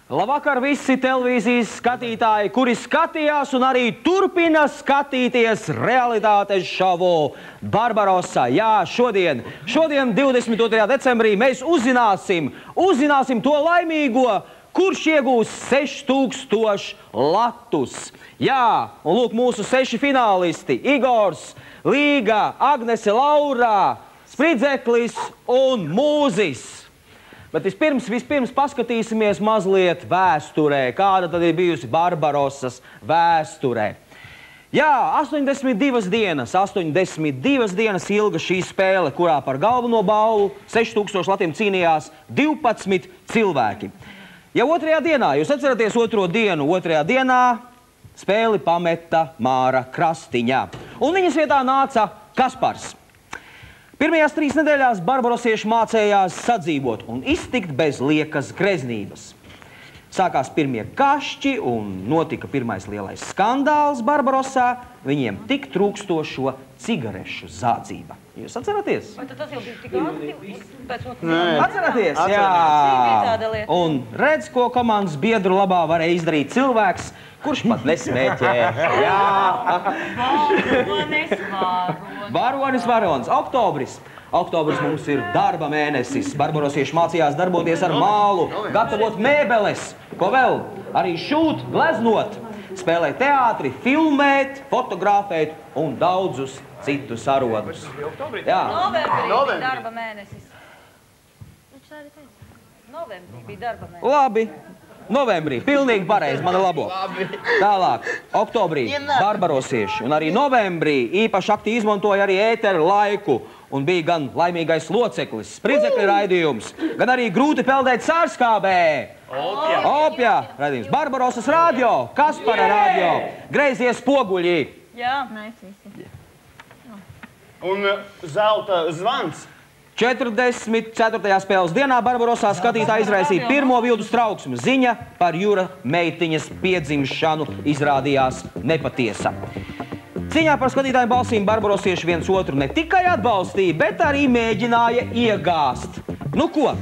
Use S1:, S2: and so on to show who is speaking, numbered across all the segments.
S1: Labvakar visi televīzijas skatītāji, kuri skatījās un arī turpina skatīties realitātes šovu Barbarossa. Jā, šodien 22. decembrī mēs uzzināsim to laimīgo, kurš iegūs 6000 latus. Jā, un lūk mūsu 6 finālisti – Igors, Līga, Agnese, Laura, Spridzeklis un Mūzis. Bet vispirms paskatīsimies mazliet vēsturē, kāda tad ir bijusi Barbarossas vēsturē. Jā, 82 dienas ilga šī spēle, kurā par galveno balvu 6000 latiem cīnījās 12 cilvēki. Jau otrajā dienā, jūs atceraties otrajā dienā spēli pameta Māra Krastiņā. Un viņas vietā nāca Kaspars. Pirmajās 3 nedēļās barbarosieši mācējās sadzīvot un iztikt bez liekas greznības. Sākās pirmie kašķi un notika pirmais lielais skandāls Barbarossā, viņiem tik trūkstošo cigarešu zādzība. Jūs atceraties?
S2: Vai tad tas jau bija tik aktīvi?
S1: Atceraties, jā. Un redz, ko komandas biedru labā varēja izdarīt cilvēks, kurš pat nesmēķē. Jā. Varonis. Oktobris mums ir darba mēnesis. Barbarosieši mācījās darboties ar mālu, gatavot mēbeles. Ko vēl? Arī šūt, gleznot, spēlēt teātri, filmēt, fotografēt un daudzus citus arodus.
S2: Novembrī bija darba mēnesis. Novembrī bija darba mēnesis.
S1: Labi. Novembrī, pilnīgi pareizi, mani labo. Tālāk, oktobrī barbarosieši un arī novembrī īpaši aktīvi izmantoja arī ēteru laiku un bija gan laimīgais loceklis, Spridzekļa raidījums, gan arī grūti peldēt sārskābē. Opjā raidījums, Barbarossas radio, Kaspara radio, Greizie spoguļi.
S2: Jā, mēs visi.
S3: Un zelta zvans.
S1: 44. spēles dienā Barbarossā skatītāji izraisīja pirmo viltus trauksmu. Ziņa par Jura meitiņas piedzimšanu izrādījās nepatiesa. Cīņā par skatītāju balsīm barbarosieši viens otru ne tikai atbalstīja, bet arī mēģināja iegāst. Nu ko?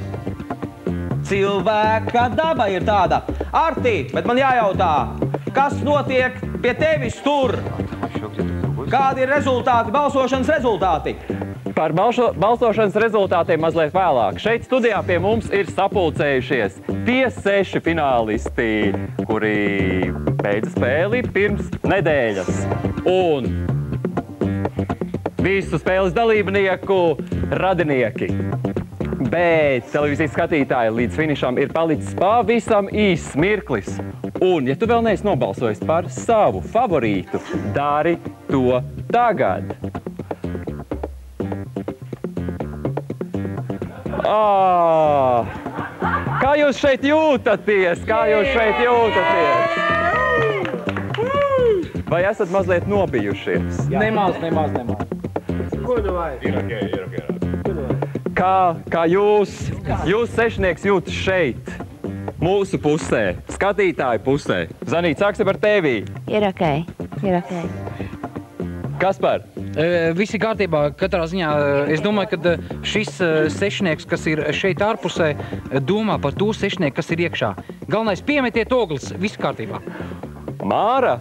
S1: Cilvēka daba ir tāda. Arti, bet man jājautā, kas notiek pie tevis tur? Kādi ir rezultāti, balsošanas rezultāti?
S4: Par balsošanas rezultātiem mazliet vēlāk. Šeit studijā pie mums ir sapulcējušies tie 6 finālisti, kuri beidza spēli pirms nedēļas. Un visu spēles dalībnieku radinieki. Bet televīzijas skatītāji līdz finišam ir palicis pavisam īss mirklis. Un, ja tu vēl neesi nobalsojis par savu favorītu, dari to tagad. Kā jūs šeit jūtaties? Vai esat mazliet nobijušies?
S5: Nemaz. Ko tu vajag?
S3: Ir ok.
S4: Kā jūs sešnieks jūtas šeit, mūsu pusē, skatītāju pusē? Zanīt, sāksim ar tevi.
S6: Ir ok.
S4: Kaspar?
S5: Visi kārtībā, katrā ziņā. Es domāju, ka šis sešnieks, kas ir šeit ārpusē, domā par to sešnieku, kas ir iekšā. Galvenais piemetiet ogles, viss kārtībā.
S4: Māra?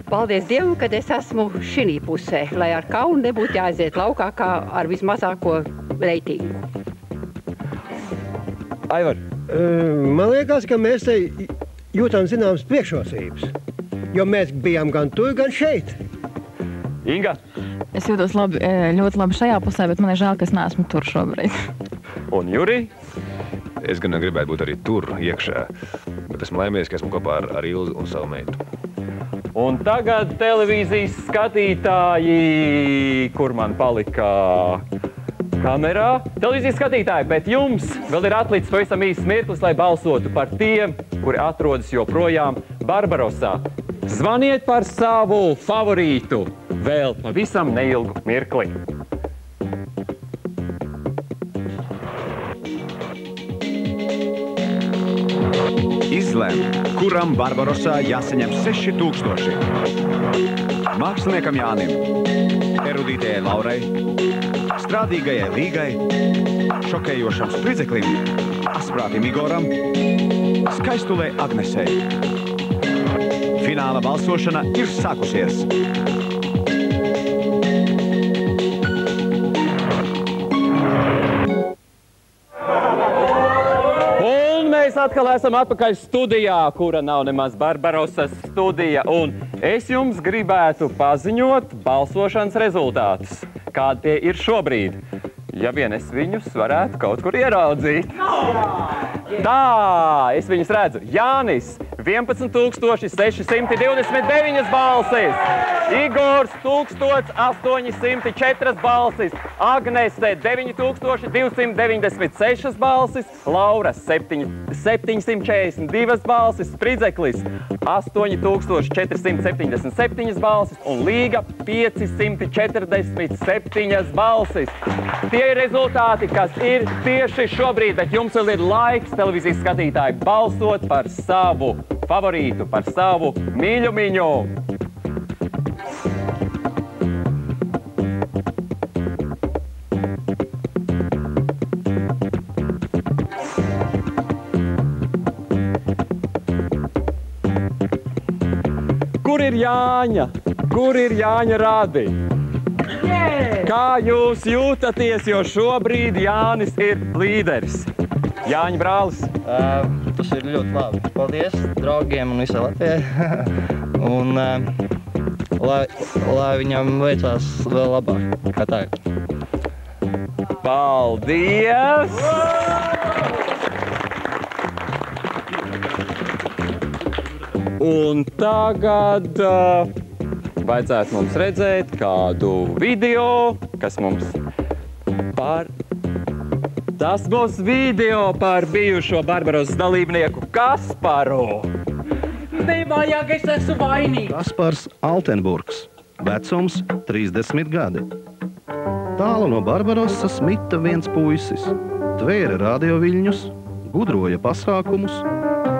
S6: Paldies Dievam, kad es esmu šī pusē, lai ar kaunu nebūtu jāaiziet laukā kā ar vismazāko reitingu.
S4: Aivar?
S7: Man liekas, ka mēs te jūtam zināmas priekšrocības, jo mēs bijām gan tur, gan šeit.
S4: Inga?
S8: Es jūtos ļoti labi šajā pusē, bet man ir žēl, ka es neesmu tur šobrīd.
S4: Un Juri?
S9: Es gan gribētu būt arī tur iekšā, bet esmu laimīgs, ka esmu kopā ar Ilzi un savu meitu.
S4: Un tagad televīzijas skatītāji, kur man palika kamerā. Televīzijas skatītāji, bet jums vēl ir atlicis pavisam īsts mirklis, lai balsotu par tiem, kuri atrodas joprojām Barbarossā. Zvaniet par savu favorītu vēl pavisam neilgu mirkli.
S10: Izlem, kuram Barbarossā jāsaņem 6000. Māksliniekam Jānim, erudītajai Laurai, strādīgajai Līgai, šokējošam Spridzeklim, asprātim Igoram Skaistulē Agnesei. Fināla balsošana ir sākusies.
S4: Un mēs atkal esam atpakaļ studijā, kura nav nemaz Barbarosas studija. Un es jums gribētu paziņot balsošanas rezultātus, kādi tie ir šobrīd. Ja vien es viņus varētu kaut kur ieraudzīt. Tā, es viņus redzu. Jānis, 11,629 balsis. Igors, 1,804 balsis. Agnese, 9,296 balsis. Laura, 742 balsis. Spridzeklis, 8,477 balsis. Un Līga, 547 balsis. Tie ir rezultāti, kas ir tieši šobrīd, bet jums vēl ir laiks, televīzijas skatītāji, balsot par savu favorītu, par savu mīļumiņu. Kur ir Jāņa? Kur ir Jāņa radi? Kā jūs jūtaties, jo šobrīd Jānis ir līderis? Jāņa brālis.
S11: Tas ir ļoti labi. Paldies draugiem un visai Latvijai. Un lai viņam veicās vēl labāk, kā tagad.
S4: Paldies! Un tagad vajadzētu mums redzēt kādu video, kas mums par... Tas būs video par bijušo Barbarosas dalībnieku Kasparu.
S5: Nevajag, es esmu vainīgs.
S12: Kaspars Altenburgs, vecums 30 gadi. Tālu no Barbarosas mita viens puisis. Tvēra radioviļņus, gudroja pasākumus,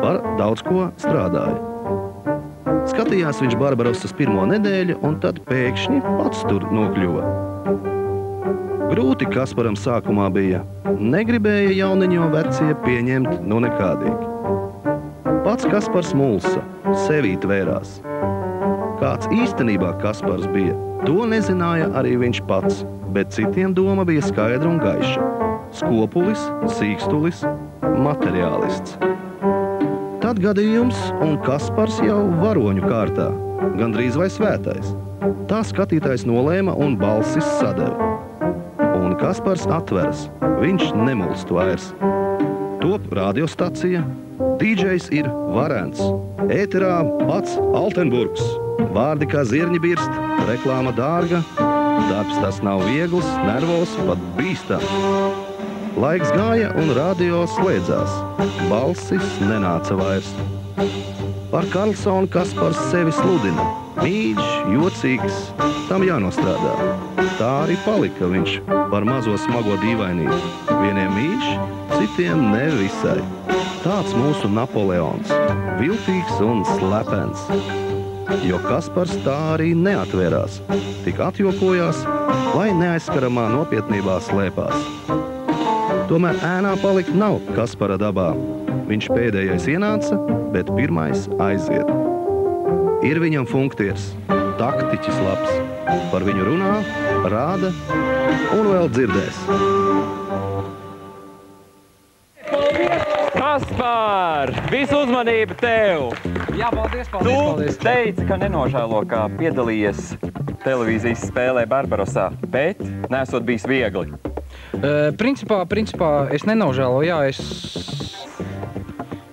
S12: par daudz ko strādāja. Skatījās viņš Barbarosas pirmo nedēļu un tad pēkšņi pats tur nokļuva. Grūti Kasparam sākumā bija. Negribēja jauniņo vecie pieņemt nu nekādīgi. Pats Kaspars mulsa, sevī tvērās. Kāds īstenībā Kaspars bija, to nezināja arī viņš pats, bet citiem doma bija skaidra un gaiša. Skopulis, sīkstulis, materiālists. Tad gadījums, un Kaspars jau varoņu kārtā, gandrīz vai svētais. Tā skatītājs nolēma un balsis sadeva. Un Kaspars atveras, viņš nemulst vairs. Top radiostacija, DJs ir Varens, ēterā pats Altenburgs, vārdi kā zirņi birst, reklāma dārga, darbs tas nav viegls, nervos, pat bīstams. Laiks gāja un radio slēdzās, balsis nenāca vairs. Par Karlsonu Kaspars sevi sludina, mīļš, jocīgs, tam jānostrādā. Tā arī palika viņš par mazo smago dīvainību. Vieniem mīļš, citiem nevisai. Tāds mūsu Napoleons, viltīgs un slepens. Jo Kaspars tā arī neatvērās, tik atjokojās, vai neaizskaramā nopietnībā slēpās. Tomēr ēnā palikt nav Kaspara dabā. Viņš pēdējais ienāca, bet pirmais aiziet. Ir viņam funktieris, taktiķis labs. Par viņu runā, rāda un vēl dzirdēs.
S4: Kaspar, visu uzmanību tev!
S5: Jā, paldies.
S4: Tu teici, ka nenožēlo, kā piedalījies televīzijas spēlē Barbarosā, bet nesot bijis viegli.
S5: Principā es nenožēloju, jā,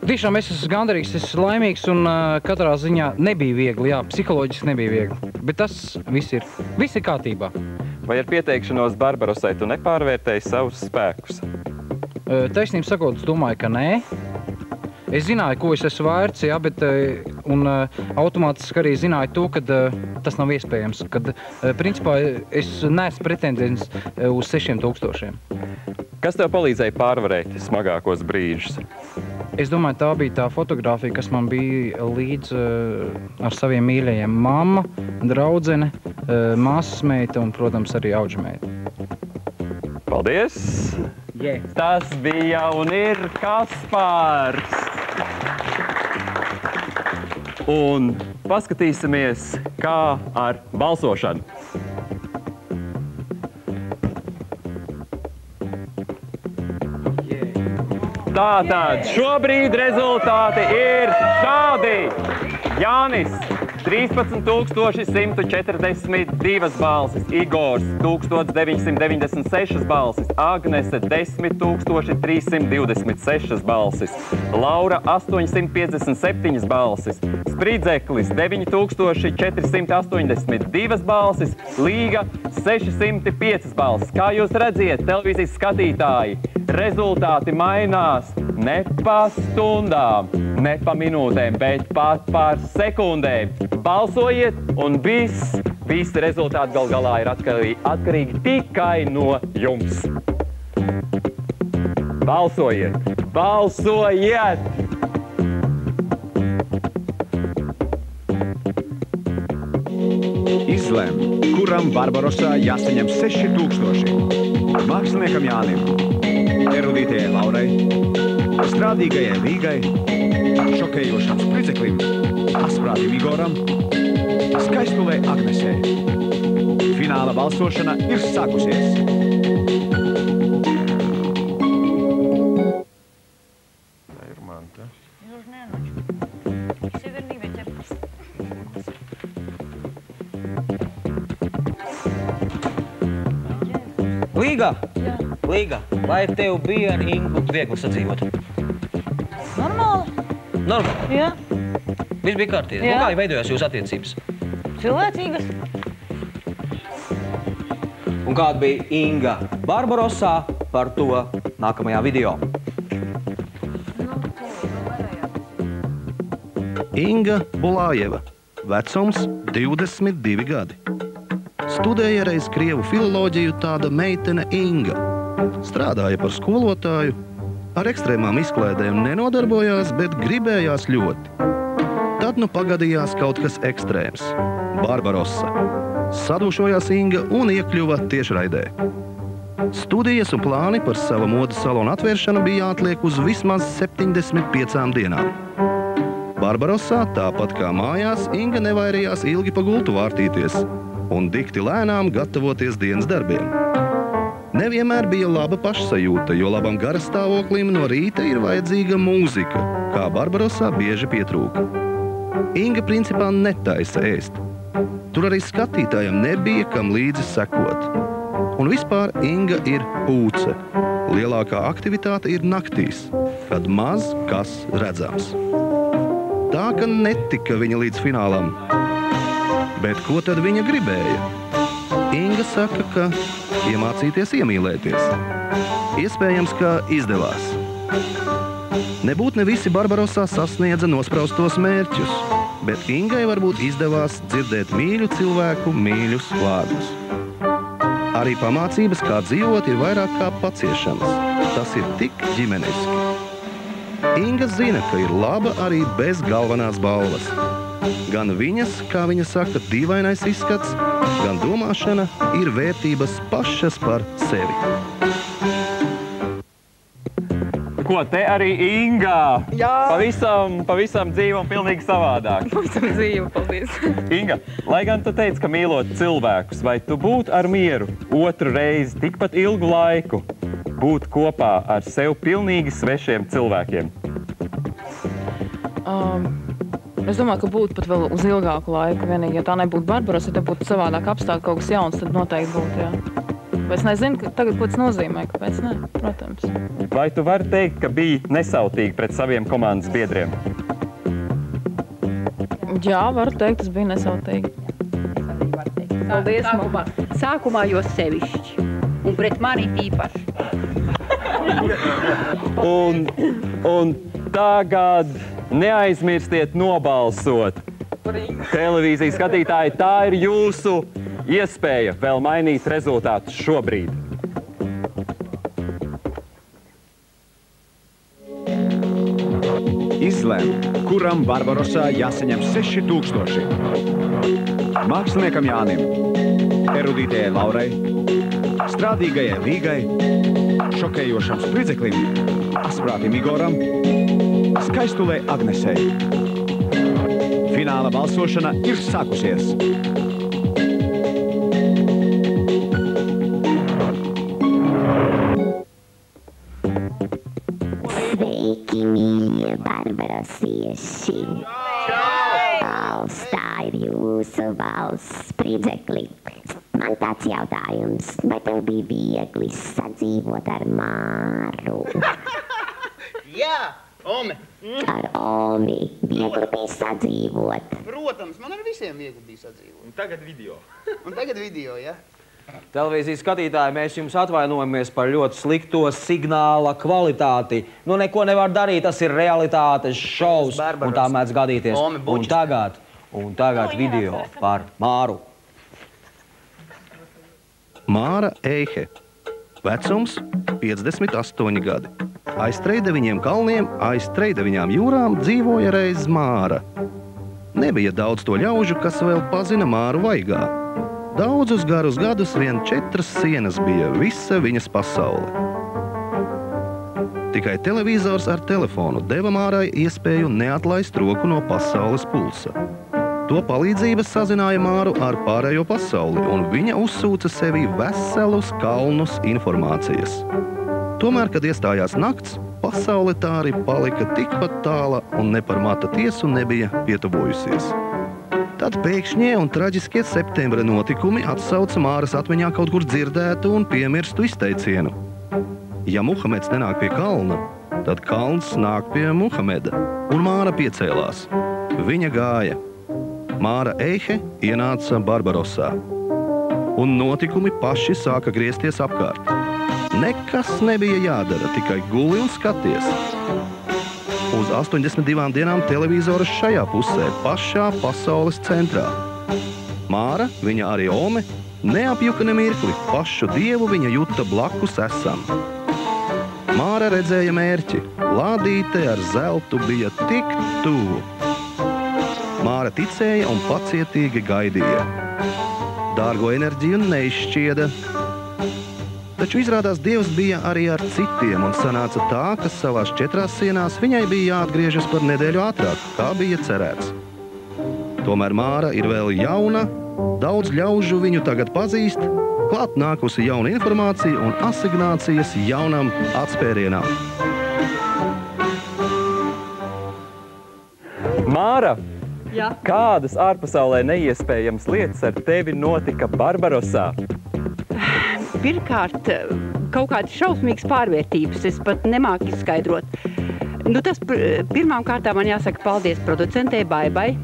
S5: tiešām es esmu gandarīgs, es esmu laimīgs un katrā ziņā nebija viegli, jā, psiholoģiski nebija viegli, bet tas viss ir kārtībā.
S4: Vai ar pieteikšanos Barbarosai tu nepārvērtēji savus spēkus?
S5: Taisnība sakot, es domāju, ka nē. Es zināju, ko es esmu vērts, jā, bet automātiski arī zināju to, ka tas nav iespējams, kad principā es neesmu pretendents uz 6000.
S4: Kas tev palīdzēja pārvarēt smagākos brīžus?
S5: Es domāju, tā bija tā fotografija, kas man bija līdz ar saviem mīļajiem mamma, draudzene, māsas meita un, protams, arī audžmeita.
S4: Paldies!
S5: Yeah.
S4: Tas bija un ir Kaspars! Un paskatīsimies, kā ar balsošanu. Tātad šobrīd rezultāti ir šādi. Jānis 13,142 balsis, Igors 1996 balsis, Agnese 10,326 balsis, Laura 857 balsis, Spridzeklis 9,482 balsis, Līga 605 balsis. Kā jūs redziet, televīzijas skatītāji, rezultāti mainās ne pa stundām, ne pa minūtēm, bet pat par sekundēm. Balsojiet, un visi rezultāti gal galā ir atkarīgi tikai no jums. Balsojiet! Balsojiet!
S10: Izlem, kuram Barbarosā jāsaņem 6000. Māksliniekam Jānim, erudītajai Laurai, strādīgajai Līgai, šokējošam Spridzeklim, asprātim Igoram, skaistulei Agnesei. Fināla balsošana ir sākusies.
S1: Līga, vai tev bija ar Ingu viegli sadzīvot?
S2: Normāli.
S1: Normāli?
S2: Jā.
S1: Viss bija kārtībā.
S2: Jā.
S1: Kā veidojās jūsu attiecības?
S2: Cilvēcīgas.
S1: Un kāda bija Inga Barbarosā, par to nākamajā video.
S12: Inga Bulājeva, vecums 22 gadi. Studēja reiz krievu filoloģiju tāda meitene Inga. Strādāja par skolotāju, ar ekstrēmām izklaidēm nenodarbojās, bet gribējās ļoti. Tad nu pagadījās kaut kas ekstrēms – Barbarossa. Sadušojās Inga un iekļuva tiešraidē. Studijas un plāni par savu modes salonu atvēršanu bija jāatliek uz vismaz 75 dienām. Barbarossā, tāpat kā mājās, Inga nevairījās ilgi pa gultu vārtīties un dikti lēnām gatavoties dienas darbiem. Nevienmēr bija laba pašsajūta, jo labam garastāvoklim no rīta ir vajadzīga mūzika, kā Barbarossā bieži pietrūka. Inga principā netaisa ēst. Tur arī skatītājiem nebija, kam līdzi sekot. Un vispār Inga ir pūce. Lielākā aktivitāte ir naktīs, kad maz kas redzams. Tā, ka netika viņa līdz finālam. Bet ko tad viņa gribēja? Inga saka, ka iemācīties iemīlēties. Iespējams, ka izdevās. Nebūt ne visi Barbarossā sasniedza nospraustos mērķus, bet Ingai varbūt izdevās dzirdēt mīļu cilvēku mīļus vārdus. Arī pamācības, kā dzīvot, ir vairāk kā paciešams. Tas ir tik ģimeniski. Inga zina, ka ir laba arī bez galvenās balvas. Gan viņas, kā viņa saka, dīvainais izskats, gan domāšana ir vērtības pašas par sevi.
S4: Ko te arī Inga? Jā. Pavisam dzīva un pilnīgi savādāk.
S8: Pavisam dzīva, paldies.
S4: Inga, lai gan tu teici, ka mīlot cilvēkus, vai tu būtu ar mieru otru reizi tikpat ilgu laiku būt kopā ar sev pilnīgi svešiem cilvēkiem?
S8: Es domāju, ka būtu pat vēl uz ilgāku laiku. Vienīgi, ja tā nebūtu Barbarossa, ja te būtu savādāk apstākļi, kaut kas jauns, tad noteikti būtu, jā. Bet es nezinu, tagad, ko tas nozīmē, kāpēc ne, protams.
S4: Vai tu vari teikt, ka biji nesautīgi pret saviem komandas biedriem?
S8: Jā, varu teikt, tas bija nesautīgi.
S6: Paldies, mamma. Sākumā jo sevišķi. Un pret mani tīpaši.
S4: Un tagad neaizmirstiet nobalsot. Televīzijas skatītāji, tā ir jūsu iespēja vēl mainīt rezultātus šobrīd.
S10: Izlem, kuram Barbarossā jāsaņem 6000. Māksliniekam Jānim, erudītajai Laurai, strādīgajai Līgai, šokējošam Spridzeklim, asprātim Igoram, Skaistulē Agnesei. Fināla balsošana ir sākusies.
S13: Sveiki, mīļie barbarosieši! Valsts, tā ir jūsu valsts spridzekli. Man tāds jautājums, vai tev bija viegli sadzīvot ar Māru?
S3: Jā, Ome.
S13: Ar Omi viegli bija sadzīvot.
S3: Protams, man ar visiem viegli bija sadzīvot. Un tagad video, ja?
S1: Televīzijas skatītāji, mēs jums atvainojamies par ļoti slikto signāla kvalitāti. Nu, neko nevar darīt, tas ir realitātes šovs, un tā mēdz gadīties. Un tagad video par Māru.
S12: Māra Eihe. Vecums 58 gadi. Aiz 39 kalniem, aiz 39 jūrām dzīvoja reiz Māra. Nebija daudz to ļaužu, kas vēl pazina Māru vaigā. Daudzus garus gadus vien 4 sienas bija visa viņas pasaule. Tikai televizors ar telefonu deva Mārai iespēju neatlaist roku no pasaules pulsa. To palīdzības sazināja Māru ar pārējo pasauli, un viņa uzsūca sevī veselus kalnus informācijas. Tomēr, kad iestājās nakts, pasaule tā arī palika tikpat tāla un ne par mata tiesu nebija pietuvojusies. Tad pēkšņie un traģiskie septembra notikumi atsauca Māras atmiņā kaut kur dzirdētu un piemirstu izteicienu. Ja Muhameds nenāk pie kalna, tad kalns nāk pie Muhameda, un Māra piecēlās. Viņa gāja. Māra Eihe ienāca Barbarosā, un notikumi paši sāka griezties apkārt. Nekas nebija jādara, tikai guli un skaties. Uz 82 dienām televizoras šajā pusē, pašā pasaules centrā. Māra, viņa arī Ome, neapjuka nemirkli, pašu dievu viņa juta blakus esam. Māra redzēja mērķi, lādīte ar zeltu bija tik tuvu. Māra ticēja un pacietīgi gaidīja. Dārgo enerģiju neizšķieda. Taču izrādās Dievs bija arī ar citiem, un sanāca tā, ka savās 4 sienās viņai bija jāatgriežas par nedēļu ātrāk, kā bija cerēts. Tomēr Māra ir vēl jauna, daudz ļaužu viņu tagad pazīst, klāt nākusi jauna informācija un asignācijas jaunam atspērienam.
S4: Māra,
S6: Jā.
S4: Kādas ārpasaulē neiespējamas lietas ar tevi notika Barbarosā?
S6: Pirmkārt, kaut kādas šausmīgas pārvērtības, es pat nemāku izskaidrot. Nu, tas pirmām kārtām man jāsaka paldies producentei Baibai,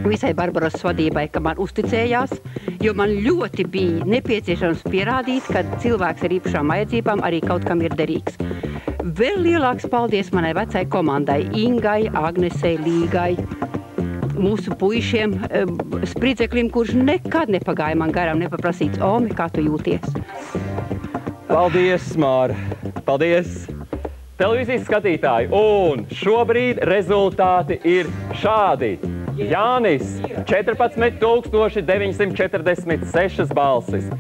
S6: visai Barbarosas vadībai, ka man uzticējās, jo man ļoti bija nepieciešams pierādīt, ka cilvēks ar īpašām vajadzībām arī kaut kam ir derīgs. Vēl lielāks paldies manai vecai komandai Ingai, Agnesei, Līgai, mūsu puišiem, spridzeklim, kurš nekad nepagāja man garām nepaprasīts. Omi, kā tu jūties?
S4: Paldies, Māra! Paldies! Televīzijas skatītāji, un šobrīd rezultāti ir šādi. Jānis 14,946 balsis.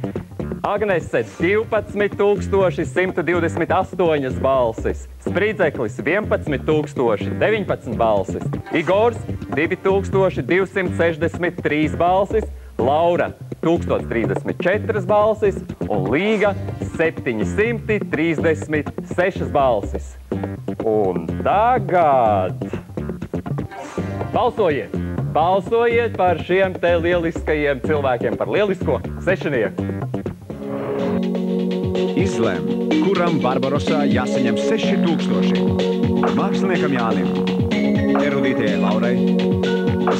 S4: Agnese 12,128 balsis. Spridzeklis 11,019 balsis. Igors 2,263 balsis. Laura 1034 balsis un Līga 736 balsis. Un tagad balsojiet! Balsojiet par šiem te lieliskajiem cilvēkiem, par lielisko sešinieku.
S10: Izlem, kuram Barbarosā jāsaņem 6000. Māksliniekam Jānim, erudītajai Laurai,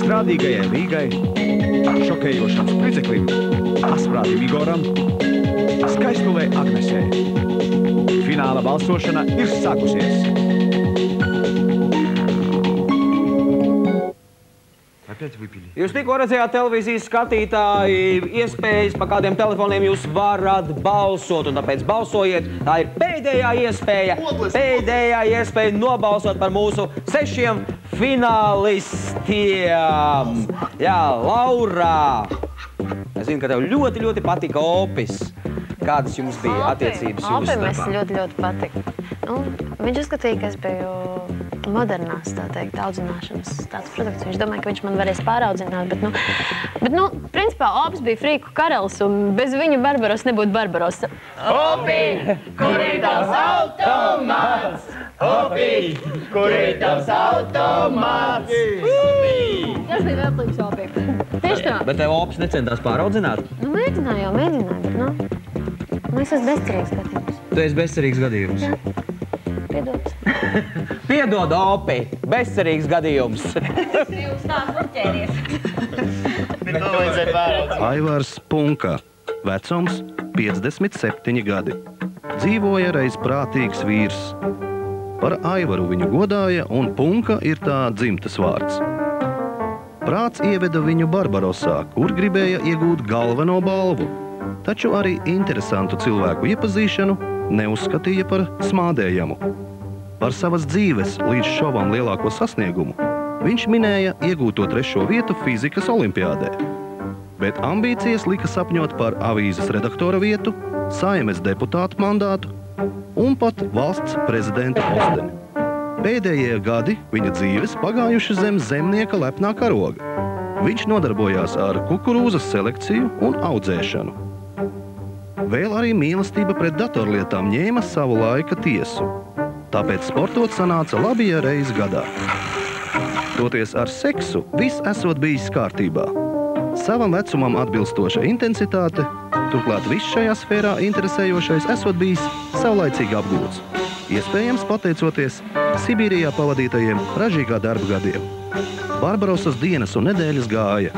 S10: strādīgajai Līgai, šokējošam spridzeklim, asprātim Igoram, skaistulē Agnesei. Fināla balsošana ir sākusies.
S1: Jūs tikko redzējāt televīzijas skatītāji iespējas, pa kādiem telefoniem jūs varat balsot, un tāpēc balsojiet. Tā ir pēdējā iespēja nobalsot par mūsu 6 finālistiem. Jā, Laura, es zinu, ka tev ļoti, ļoti patika Opis. Kādas jums bija attiecības jūsu starpā?
S14: Opim es ļoti patika. Nu, viņš uzskatīja, ka es biju modernās, tā teikt, audzināšanas tāds produkts. Viņš domāja, ka viņš man varēs pāraudzināt, bet principā Ops bija frīku karalis, un bez viņa Barbarosa nebūtu Barbarosa.
S15: Opi, kur ir tavs automāts? Opi, kur ir tavs automāts?
S14: Tas bija vēl plīks Opi. Tieši tā.
S1: Bet tev Ops necentās pāraudzināt?
S14: Nu, mēģināju, bet es esmu bezcerīgs gadījums.
S1: Tu esi bezcerīgs gadījums?
S14: Jā. Piedod.
S1: Piedod, Opi, bezcerīgs gadījums.
S14: Jūs tā uzķēries.
S12: Aivars Punka, vecums 57 gadi. Dzīvoja reiz prātīgs vīrs. Par Aivaru viņu godāja, un Punka ir tā dzimtas vārds. Prāts ieveda viņu Barbarosā, kur gribēja iegūt galveno balvu, taču arī interesantu cilvēku iepazīšanu neuzskatīja par smādējamu. Par savas dzīves līdz šovam lielāko sasniegumu viņš minēja iegūto 3. vietu fizikas olimpiādē. Bet ambīcijas lika sapņot par avīzes redaktora vietu, Saeimes deputātu mandātu un pat valsts prezidenta posteni. Pēdējie gadi viņa dzīves pagājuši zem zemnieka lepnā karoga. Viņš nodarbojās ar kukurūzas selekciju un audzēšanu. Vēl arī mīlestība pret datorlietām ņēma savu laika tiesu. Tāpēc sportot sanāca labi reizi gadā. Toties ar seksu viss esot bijis kārtībā. Savam vecumam atbilstoša intensitāte, turklāt viss šajā sfērā interesējošais esot bijis savlaicīgi apgūts. Iespējams pateicoties Sibīrijā pavadītajiem ražīgā darba gadiem. Barbarosas dienas un nedēļas gāja,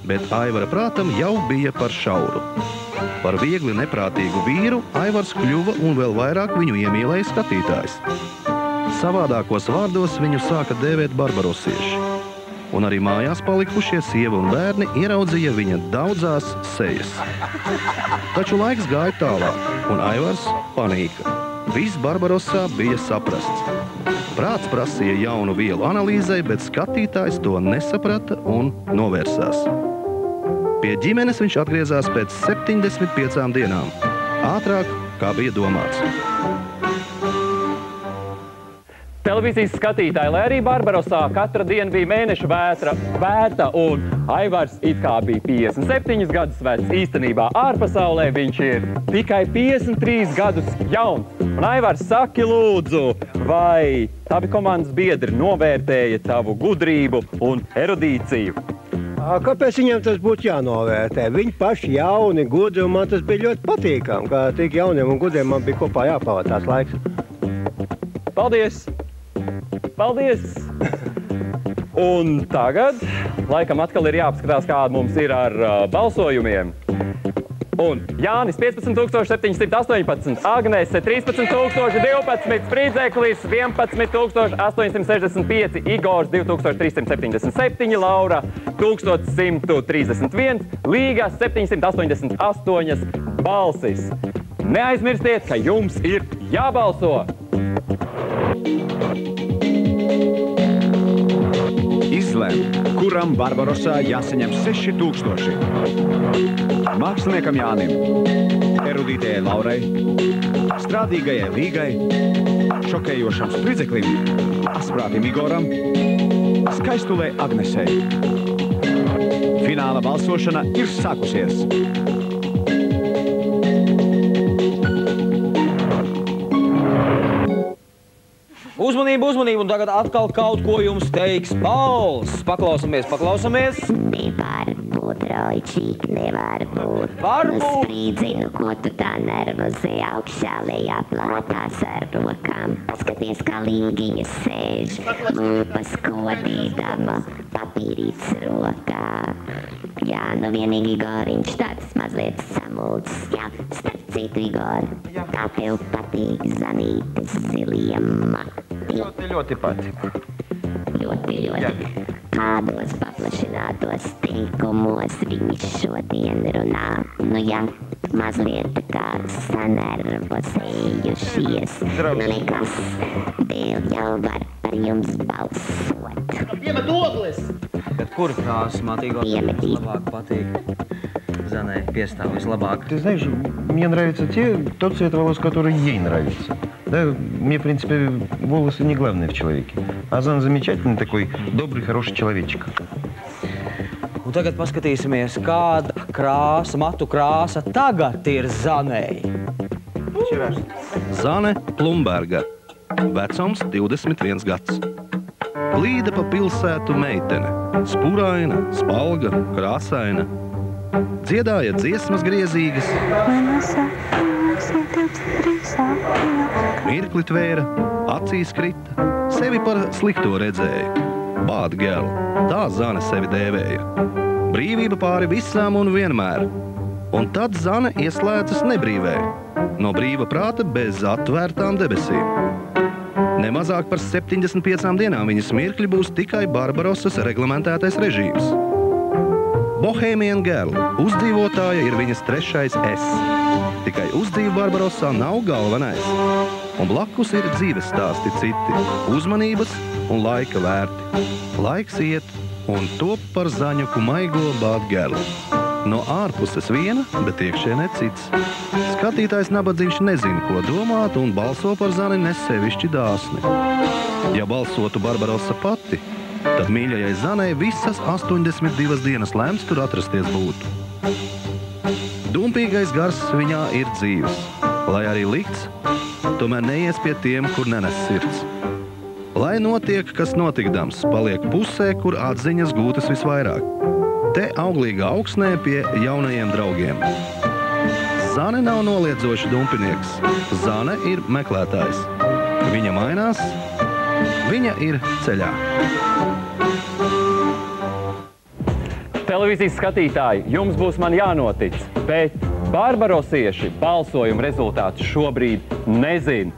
S12: bet Aivara prātam jau bija par šauru. Par viegli neprātīgu vīru Aivars kļuva un vēl vairāk viņu iemīlēja skatītājs. Savādākos vārdos viņu sāka dēvēt barbarosieši. Un arī mājās palikušie sieva un bērni ieraudzīja viņa daudzās sejas. Taču laiks gāja tālāk, un Aivars panīka. Viss Barbarosā bija saprasts. Prāts prasīja jaunu vielu analīzei, bet skatītājs to nesaprata un novērsās. Pie ģimenes viņš atgriezās pēc 75 dienām, ātrāk, kā bija domāts.
S4: Televīzijas skatītāji, lai arī Barbarosā katra diena bija mēneša vērta un Aivars it kā bija 57 gadus vecs, īstenībā ārpasaulē viņš ir tikai 53 gadus jauns. Un Aivars, saki lūdzu, vai tavi komandas biedri novērtēja tavu gudrību un erudīciju?
S7: Kāpēc viņiem tas būtu jānovērtē? Viņi paši jauni, gudri, un man tas bija ļoti patīkami, ka tik jauniem un gudriem man bija kopā jāpavada tās laiks.
S4: Paldies! Paldies! Un tagad, laikam atkal ir jāapskatās, kāda mums ir ar balsojumiem. Un Jānis 15718, Agnese 13012, Sprīdzeklis 11865, Igors 2377, Laura 1131, Līga 788 balsis. Neaizmirstiet, ka jums ir jābalso!
S10: Izlem, kuram Barbarosā jāsaņem 6000. Māksliniekam Jānim, erudītajai Laurai, strādīgajai Līgai, šokējošam Spridzeklim, asprātim Igoram, skaistulē Agnesei. Fināla balsošana ir sākusies.
S1: Uzmanību, uzmanību, un tagad atkal kaut ko jums teiks Pauls. Paklausamies.
S13: Nevar būt, Roičīk, nevar būt.
S1: Varbūt.
S13: Nu sprīdzinu, ko tu tā nervozē augšā lejā plātās ar rokām. Paskaties, kā līgiņa sēž, lūpas kodīdama, papīrīts rokā. Jā, nu vienīgi Igoriņš tāds mazliet samulcis. Jā, starp citu, Igor, kā tev patīk zanītes zilie mati?
S11: Ļoti patīk.
S13: Ļoti. Kādos paplašinātos teikumos viņi šodien runā? Nu jā, mazliet tā kā sanervozējušies. Nekas, dēļ jau var par jums balsot.
S3: Piemet ogles!
S1: Bet kur tās маtīgās labāk patīk? Занai, piestāv vislabāk.
S16: Ты знаешь, мне нравятся те, тот цвет волос, который ей нравится. Да, мне, в принципе, волосы не главное в человеке. А Зана замечательный такой, добрый, хороший человечек.
S1: Un tagad paskatīsimies, kāda krāsa, matu krāsa tagad ir Zanei.
S12: Zane Plumberga. Vecums 21 gads. Glīda pa pilsētu meitene. Spuraina, spalga, krāsaina. Dziedāja dziesmas griezīgas. Mirkli tvēra, acīs krita. Sevi par slikto redzēja. Bāda gelu, tā Zane sevi dēvēja. Brīvība pāri visām un vienmēr. Un tad Zane ieslēdzas nebrīvē. No brīva prāta bez atvērtām debesīm. Nemazāk par 75 dienām viņas mirkļi būs tikai Barbarosas reglamentētais režīms. Bohemian Girl, uzdzīvotāja ir viņas trešais S. Tikai uzdzīva Barbarosā nav galvenais. Un blakus ir dzīves stāsti citi, uzmanības un laika vērti. Laiks iet un top par zaņuku maigo Bādgerlu. No ārpuses viena, bet iekšienē cits. Skatītājs nabadzīgs nezina, ko domāt un balso par Zani nesevišķi dāsni. Ja balsotu Barbarosa pati, tad mīļajai Zanei visas 82 dienas lemts tur atrasties būtu. Dumpīgais gars viņā ir dzīves, lai arī likts, tomēr neies pie tiem, kur nenes sirds. Lai notiek, kas notikdams, paliek pusē, kur atziņas gūtas visvairāk. Te auglīgā augsnē pie jaunajiem draugiem. Zane nav noliedzoši dumpinieks. Zane ir meklētājs. Viņa mainās, viņa ir ceļā.
S4: Televīzijas skatītāji, jums būs man jānotic, bet barbarosieši balsojuma rezultātus šobrīd nezin.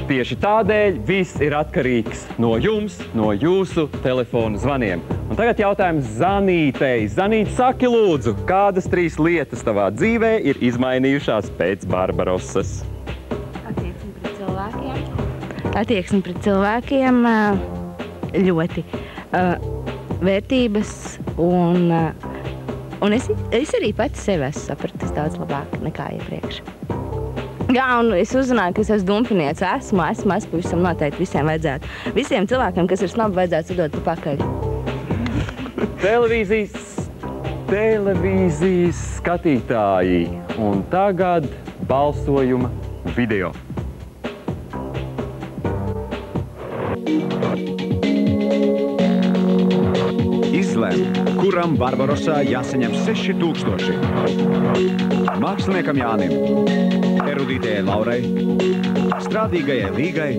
S4: Tieši tādēļ viss ir atkarīgs no jums, no jūsu telefonu zvaniem. Un tagad jautājums Zanītei. Zanīt, saki lūdzu, kādas 3 lietas tavā dzīvē ir izmainījušās pēc Barbarosas?
S17: Attieksmi pret cilvēkiem ļoti. Vērtības un es arī pats sevi esmu sapratis daudz labāk nekā iepriekš. Jā, un es uzzināju, ka es esmu dumpinieks. Esmu pavisam noteikti visiem vajadzētu. Visiem cilvēkiem, kas ir snobi, vajadzētu sadot pakaļ.
S4: Televīzijas skatītāji. Un tagad balsojuma video.
S10: Izlem, kuram Barbarosā jāsaņem 6000. Māksliniekam Jānim, erudītajai Laurai, strādīgajai Līgai,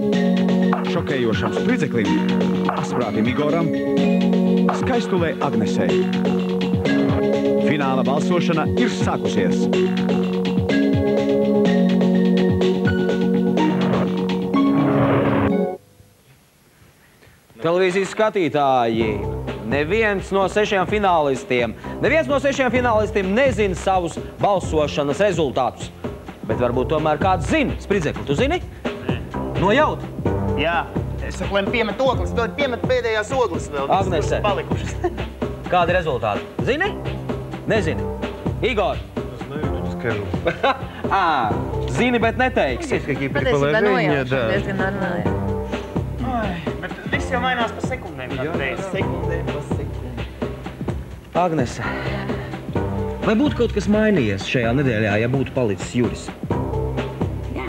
S10: šokējošam spridzeklim, asprātim Igoram, skaistulē Agnesei. Fināla balsošana ir sākusies.
S1: Televīzijas skatītāji. Neviens no 6 finālistiem nezina savus balsošanas rezultātus. Bet varbūt tomēr kāds zina. Spridzekli, tu zini? Nē. Nojauta?
S3: Jā. Es saku, lai piemet ogles, dod piemet pēdējās ogles vēl.
S1: Agnese, kādi rezultāti? Zini? Nezini. Igor?
S16: Es neskaidru.
S1: Zini, bet neteiksi.
S8: Patiesībā nojaušana diezgan normāli.
S3: Bet viss jau mainās pa sekundēm.
S1: Agnese, vai būtu kaut kas mainījies šajā nedēļā, ja būtu palicis Juris?
S17: Jā.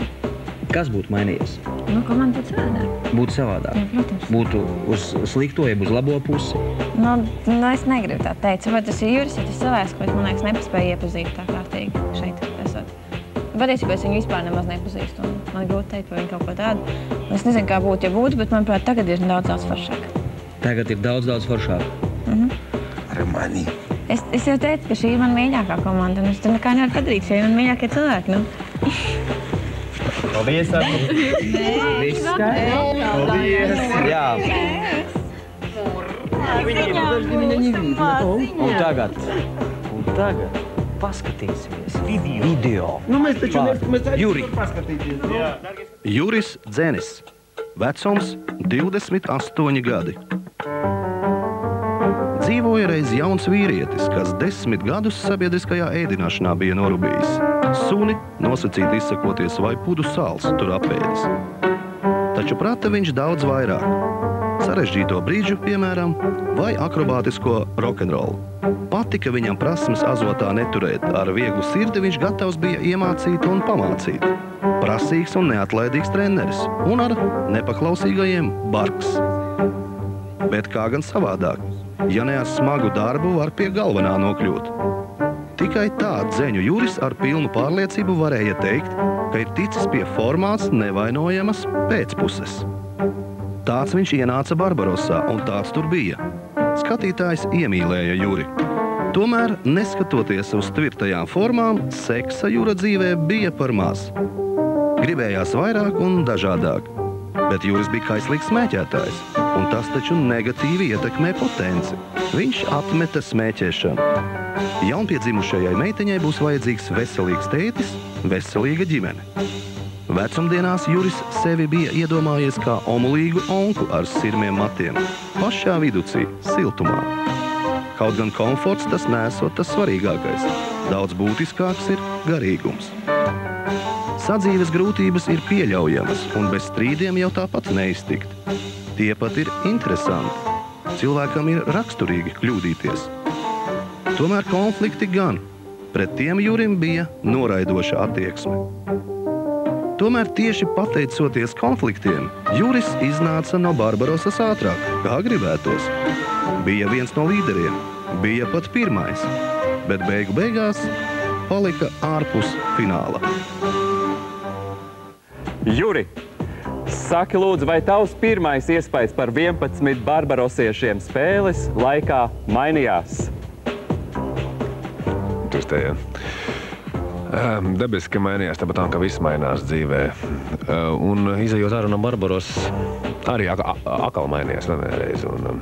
S1: Kas būtu mainījies?
S17: Nu, ko man būtu savādāk?
S1: Būtu savādāk?
S17: Jā, protams.
S1: Būtu uz slikto, jeb uz labo pusi?
S17: Nu, es negribu tā teikt. Vai tas ir Juris, ja tas cilvēks, ko es, man liekas, nepaspēju iepazīt tā kārtīgi šeit esot. Patiesībā es viņu vispār nemaz nepazīstu. Man ir grūti teikt, vai viņi kaut ko tādu. Es nezinu, kā būtu, ja būtu, bet manuprāt, tagad ir daudz foršāk.
S1: Tagad ir daudz foršāk?
S16: Romānī.
S17: Es jau teicu, ka šī ir man mīļākā komanda, un es tur nekā nevaru padarīt. Šie ir man mīļākie cilvēki, nu.
S16: Paldies,
S1: Viss skaidrs? Paldies! Jā. Un tagad paskatīsimies video.
S7: Nu, mēs taču
S1: Juri.
S7: paskatīties.
S12: Juris Dzenis. Vecums 28 gadi. dzīvoja reiz jauns vīrietis, kas 10 gadus sabiedriskajā ēdināšanā bija norubījis. Suni, nosacīti izsakoties, vai pudu sāls tur apēdis. Taču prata viņš daudz vairāk. Sarežģīto brīdžu, piemēram, vai akrobātisko rokenrolu. Patika viņam prasmes azotā neturēt, ar vieglu sirdi viņš gatavs bija iemācīt un pamācīt. Prasīgs un neatlaidīgs treneris, un ar nepaklausīgajiem bargs. Bet kā gan savādāk, ja ne ar smagu darbu var pie galvenā nokļūt. Tikai tā Dzeņu Juris ar pilnu pārliecību varēja teikt, ka ir ticis pie formāts nevainojamas pēcpuses. Tāds viņš ienāca Barbarosā, un tāds tur bija. Skatītājs iemīlēja Juri. Tomēr, neskatoties uz tvirtajām formām, seksa Jura dzīvē bija par maz. Gribējās vairāk un dažādāk, bet Juris bija kaislīgs smēķētājs, un tas taču negatīvi ietekmē potenci. Viņš atmeta smēķēšanu. Jaunpiedzimušajai meiteņai būs vajadzīgs veselīgs tētis, veselīga ģimene. Vecumdienās Juris sevi bija iedomājies kā omulīgu onku ar sirmiem matiem, pašā viducī, siltumā. Kaut gan komforts tas nesot tas svarīgākais, daudz būtiskāks ir garīgums. Sadzīves grūtības ir pieļaujamas, un bez strīdiem jau tāpat neiztikt. Tie pat ir interesanti. Cilvēkam ir raksturīgi kļūdīties. Tomēr konflikti gan. Pret tiem Jurim bija noraidoša attieksme. Tomēr tieši pateicoties konfliktiem, Juris iznāca no Barbarosas ātrāk, kā gribētos. Bija viens no līderiem, bija pat pirmais, bet beigu beigās palika ārpus fināla.
S4: Juri, saki lūdzu, vai tavs pirmais iespējas par 11 barbarosiešiem spēles laikā mainījās?
S9: Tas te, jā. Dabiski mainījās, tāpat tā, ka viss mainās dzīvē. Un izejot ārā no Barbaros, arī atkal mainījās vienreiz. Un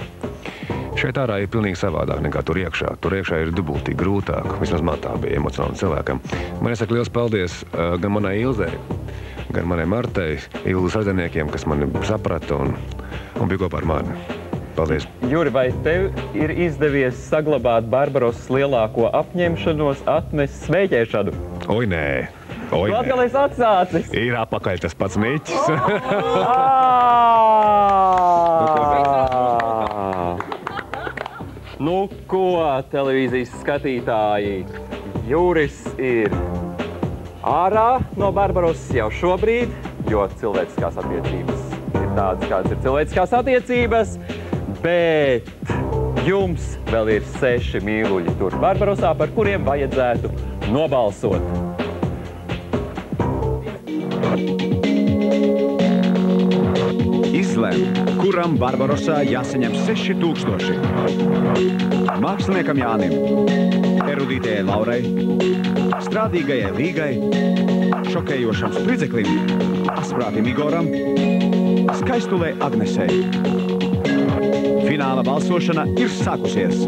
S9: šeit ārā ir pilnīgi savādāk nekā tur iekšā. Tur iekšā ir dubultīgi grūtāk. Vismaz man tā bija emocionāli cilvēkam. Man jāsaka liels paldies gan manai Ilzei, gan manai Martei, Ilzas radiniekiem, kas mani saprata un bija kopā ar mani. Paldies.
S4: Juri, vai tev ir izdevies saglabāt Barbarosas lielāko apņemšanos atmest smēķēšanu?
S9: Oi, nē. Oi,
S4: tu atkal esi atsācis?
S9: Ir apakaļ tas pats miķis.
S4: Nu ko, televīzijas skatītāji, Juris ir ārā no Barbarosas jau šobrīd, jo cilvēciskās attiecības ir tādas, kādas ir cilvēciskās attiecības. Bet jums vēl ir 6 mīluļi tur Barbarosā, par kuriem vajadzētu nobalsot.
S10: Izlem, kuram Barbarosā jāsaņem 6000. Māksliniekam Jānim, erudītajai Laurai, strādīgajai Līgai, šokējošam spridzeklim, asprātim Igoram, skaistulē Agnesei. Fināla balsošana ir sākusies.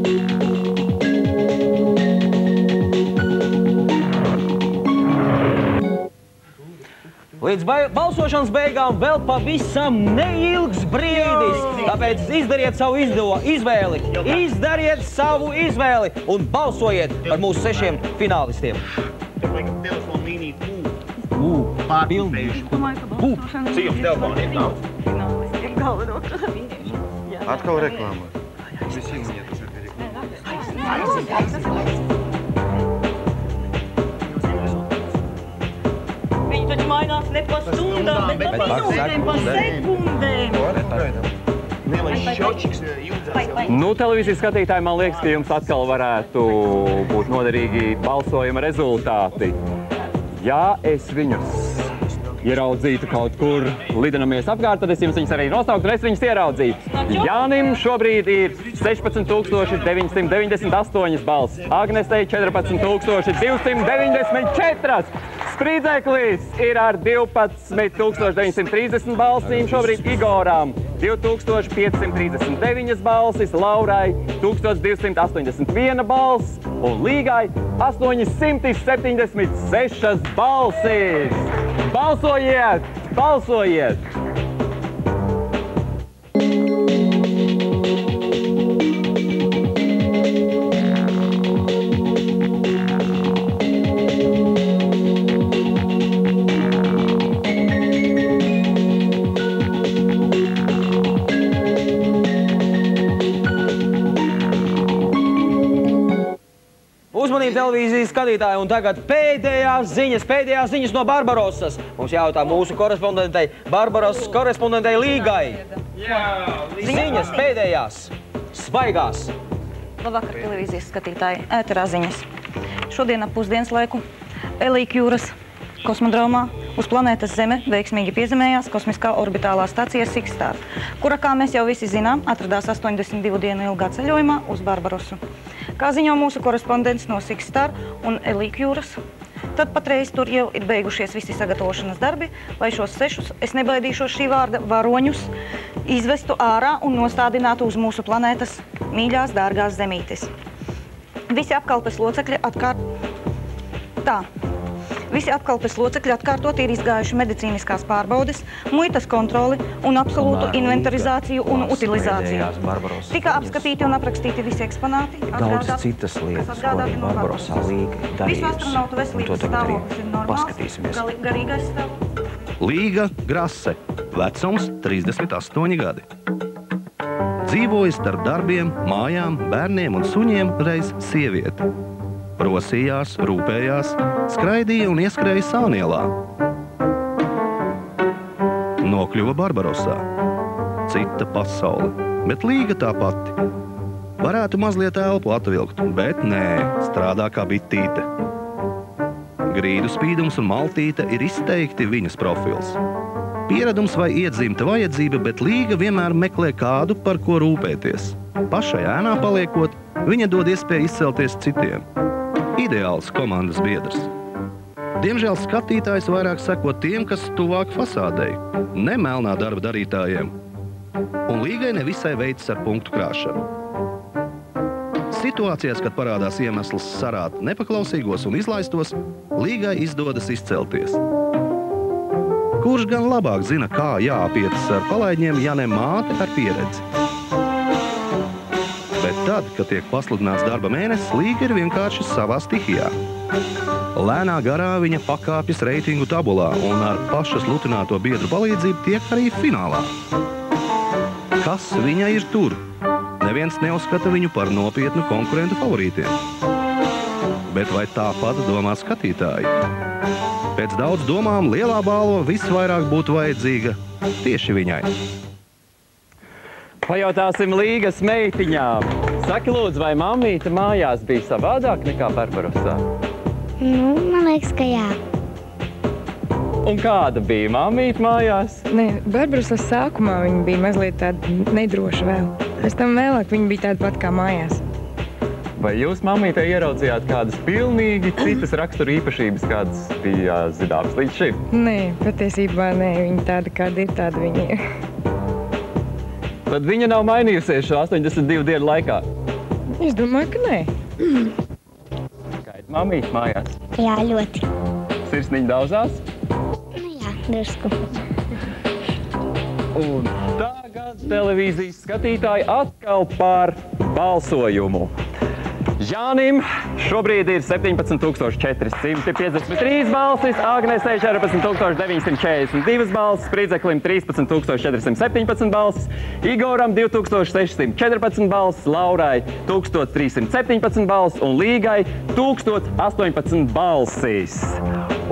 S1: Līdz balsošanas beigām vēl pavisam neilgs brīdis. Tāpēc izdariet savu izvēli. Izdariet savu izvēli un balsojiet par mūsu 6 finālistiem.
S3: Cik jums telefoni ir daudz? Atkal reklāma.
S15: Viņi taču mainās ne pa stundām, bet pa minūtēm, pa sekundēm.
S4: Nu, televīzijas skatītāji, man liekas, ka jums atkal varētu būt noderīgi balsojuma rezultāti. Ja es viņus ieraudzītu kaut kur lidinamies apkārt, tad es jums viņus arī nosauktu un es viņus ieraudzītu. Jānim šobrīd ir 16998 balss, Agnesei 14294, Spridzeklis ir ar 12930 balsīm, šobrīd Igoram 2539 balsis, Laurai 1281 balss un Līgai 876 balsis. Balsojiet! Balsojiet!
S1: uzmanību televīzijas skatītāji, un tagad pēdējās ziņas no Barbarosas. Mums jautā mūsu korespondentei, Barbarosas korespondentei Līgai. Ziņas pēdējās, svaigās.
S18: Labvakar, televīzijas skatītāji, ēterā ziņas. Šodien ap pusdienas laiku Elīka jūras kosmodromā uz planētas Zeme veiksmīgi piezemējās kosmiskā orbitālā stacija SIXSTAR, kura, kā mēs jau visi zinām, atradās 82 dienu ilgā ceļojumā uz Barbarosu. Kā ziņo mūsu korespondents no SIXSTAR un Elīka jūras, tad patreiz tur jau ir beigušies visi sagatavošanas darbi, lai šos 6, es nebaidīšos šī vārda, varoņus izvestu ārā un nostādinātu uz mūsu planētas mīļās, dārgās zemītes. Visi apkalpes locekļi atkārtot ir izgājuši medicīniskās pārbaudes, muitas kontroli un absolūtu inventarizāciju un utilizāciju. Tika apskatīti un aprakstīti visi eksponāti.
S1: Daudz citas lietas, ko arī Barbarosā Līga darījusi.
S18: Visu astronautu veselības stāvoklis ir normāls, garīgais stāvoklis.
S12: Līga Grase, vecums 38 gadi. Dzīvoja starp darbiem, mājām, bērniem un suņiem reiz sieviete. Rosījās, rūpējās, skraidīja un ieskrēja Sānielā. Nokļuva Barbarosā. Cita pasaule, bet Līga tā pati. Varētu mazliet elpu atvilkt, bet nē, strādā kā bitīte. Grīdu spīdums un maltīte ir izteikti viņas profils. Pieredums vai iedzimta vajadzība, bet Līga vienmēr meklē kādu, par ko rūpēties. Pašai ēnā paliekot, viņa dod iespēju izcelties citiem. Ideāls komandas biedrs. Diemžēl skatītājs vairāk seko tiem, kas tuvāk fasādei, ne melnā darba darītājiem. Un Līgai nevisai veicas ar punktu krāšanu. Situācijās, kad parādās iemesls sarāt nepaklausīgos un izlaistos, Līgai izdodas izcelties. Kurš gan labāk zina, kā jāapietas ar palaidņiem, ja ne māte ar pieredzi? Bet tad, kad tiek pasludināts darba mēnesis, Līga ir vienkārši savā stihijā. Lēnā garā viņa pakāpjas reitingu tabulā un ar pašas lutināto biedru palīdzību tiek arī finālā. Kas viņa ir tur? Neviens neuzskata viņu par nopietnu konkurentu favorītiem. Bet vai tāpat domā skatītāji? Pēc daudz domām lielā balva visvairāk būtu vajadzīga tieši viņai.
S4: Pajautāsim Līgas meitiņām. Saki lūdzu, vai mammīte mājās bija savādāk nekā Barbarosā?
S19: Man liekas, ka jā.
S4: Un kāda bija mammīte mājās?
S20: Nē, Barbarosas sākumā viņa bija mazliet tāda nedroša vēl. Pēc tam vēlāk viņa bija tāda pat kā mājās.
S4: Vai jūs mammītē ieraudzījāt kādas pilnīgi citas rakstura īpašības, kādas bija zināmas līdz šim?
S20: Nē, patiesībā nē, viņa tāda kāda ir, tāda viņa ir.
S4: Tad viņa nav mainījusies šo 82 dienu laikā?
S20: Es domāju, ka nē.
S4: Skaidri mammīte mājās?
S19: Jā, ļoti.
S4: Sirsniņa daudzās?
S19: Jā, drusku.
S4: Un tagad televīzijas skatītāji atkal par balsojumu. Jānim šobrīd ir 17,453 balsis, Agnesei 14,942 balsis, Spridzeklim 13,417 balsis, Igoram 2,614 balsis, Laurai 1,317 balsis un Līgai 1,018 balsis.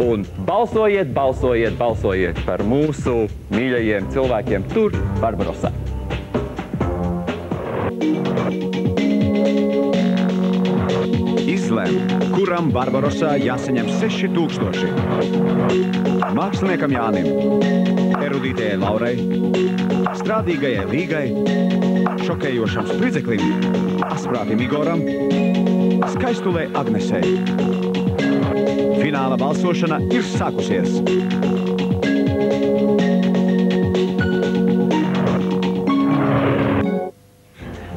S4: Un balsojiet, balsojiet, balsojiet par mūsu mīļajiem cilvēkiem tur, Barbarosā.
S10: Izlem, kuram Barbarosā jāsaņem 6000. Māksliniekam Jānim, erudītajai Laurai, strādīgajai Līgai, šokējošam Spridzeklim, asprātim Igoram, skaistulē Agnesei. Fināla balsošana ir sākusies.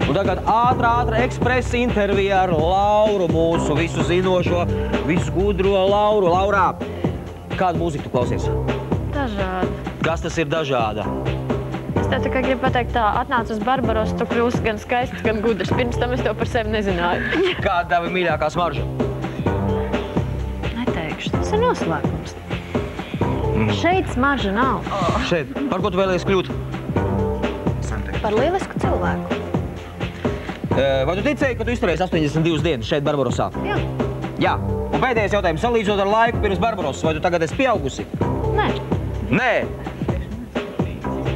S1: Un tagad ātra ekspresa intervija ar Lauru, mūsu visu zinošo, visu gudro Lauru. Laurā, kādu mūziku tu klausies?
S14: Dažādi.
S1: Kas tas ir dažāda?
S14: Es tev tikai gribu pateikt tā, atnāc uz Barbarosu, tu kļūsi gan skaists, gan gudrs. Pirms tam es to par sevi nezināju.
S1: Kāda tava mīļākā smarža?
S14: Neteikšu, tas ir noslēpums. Šeit smarža nav.
S1: Šeit, par ko tu vēlies kļūt?
S14: Par lielisku cilvēku.
S1: Vai tu ticēji, ka tu izturēsi 82 dienas šeit Barbarosā?
S14: Jā.
S1: Jā, un pēdējais jautājums salīdzinot ar laiku pirms Barbarosas. Vai tu tagad esi pieaugusi?
S14: Nē.
S1: Nē.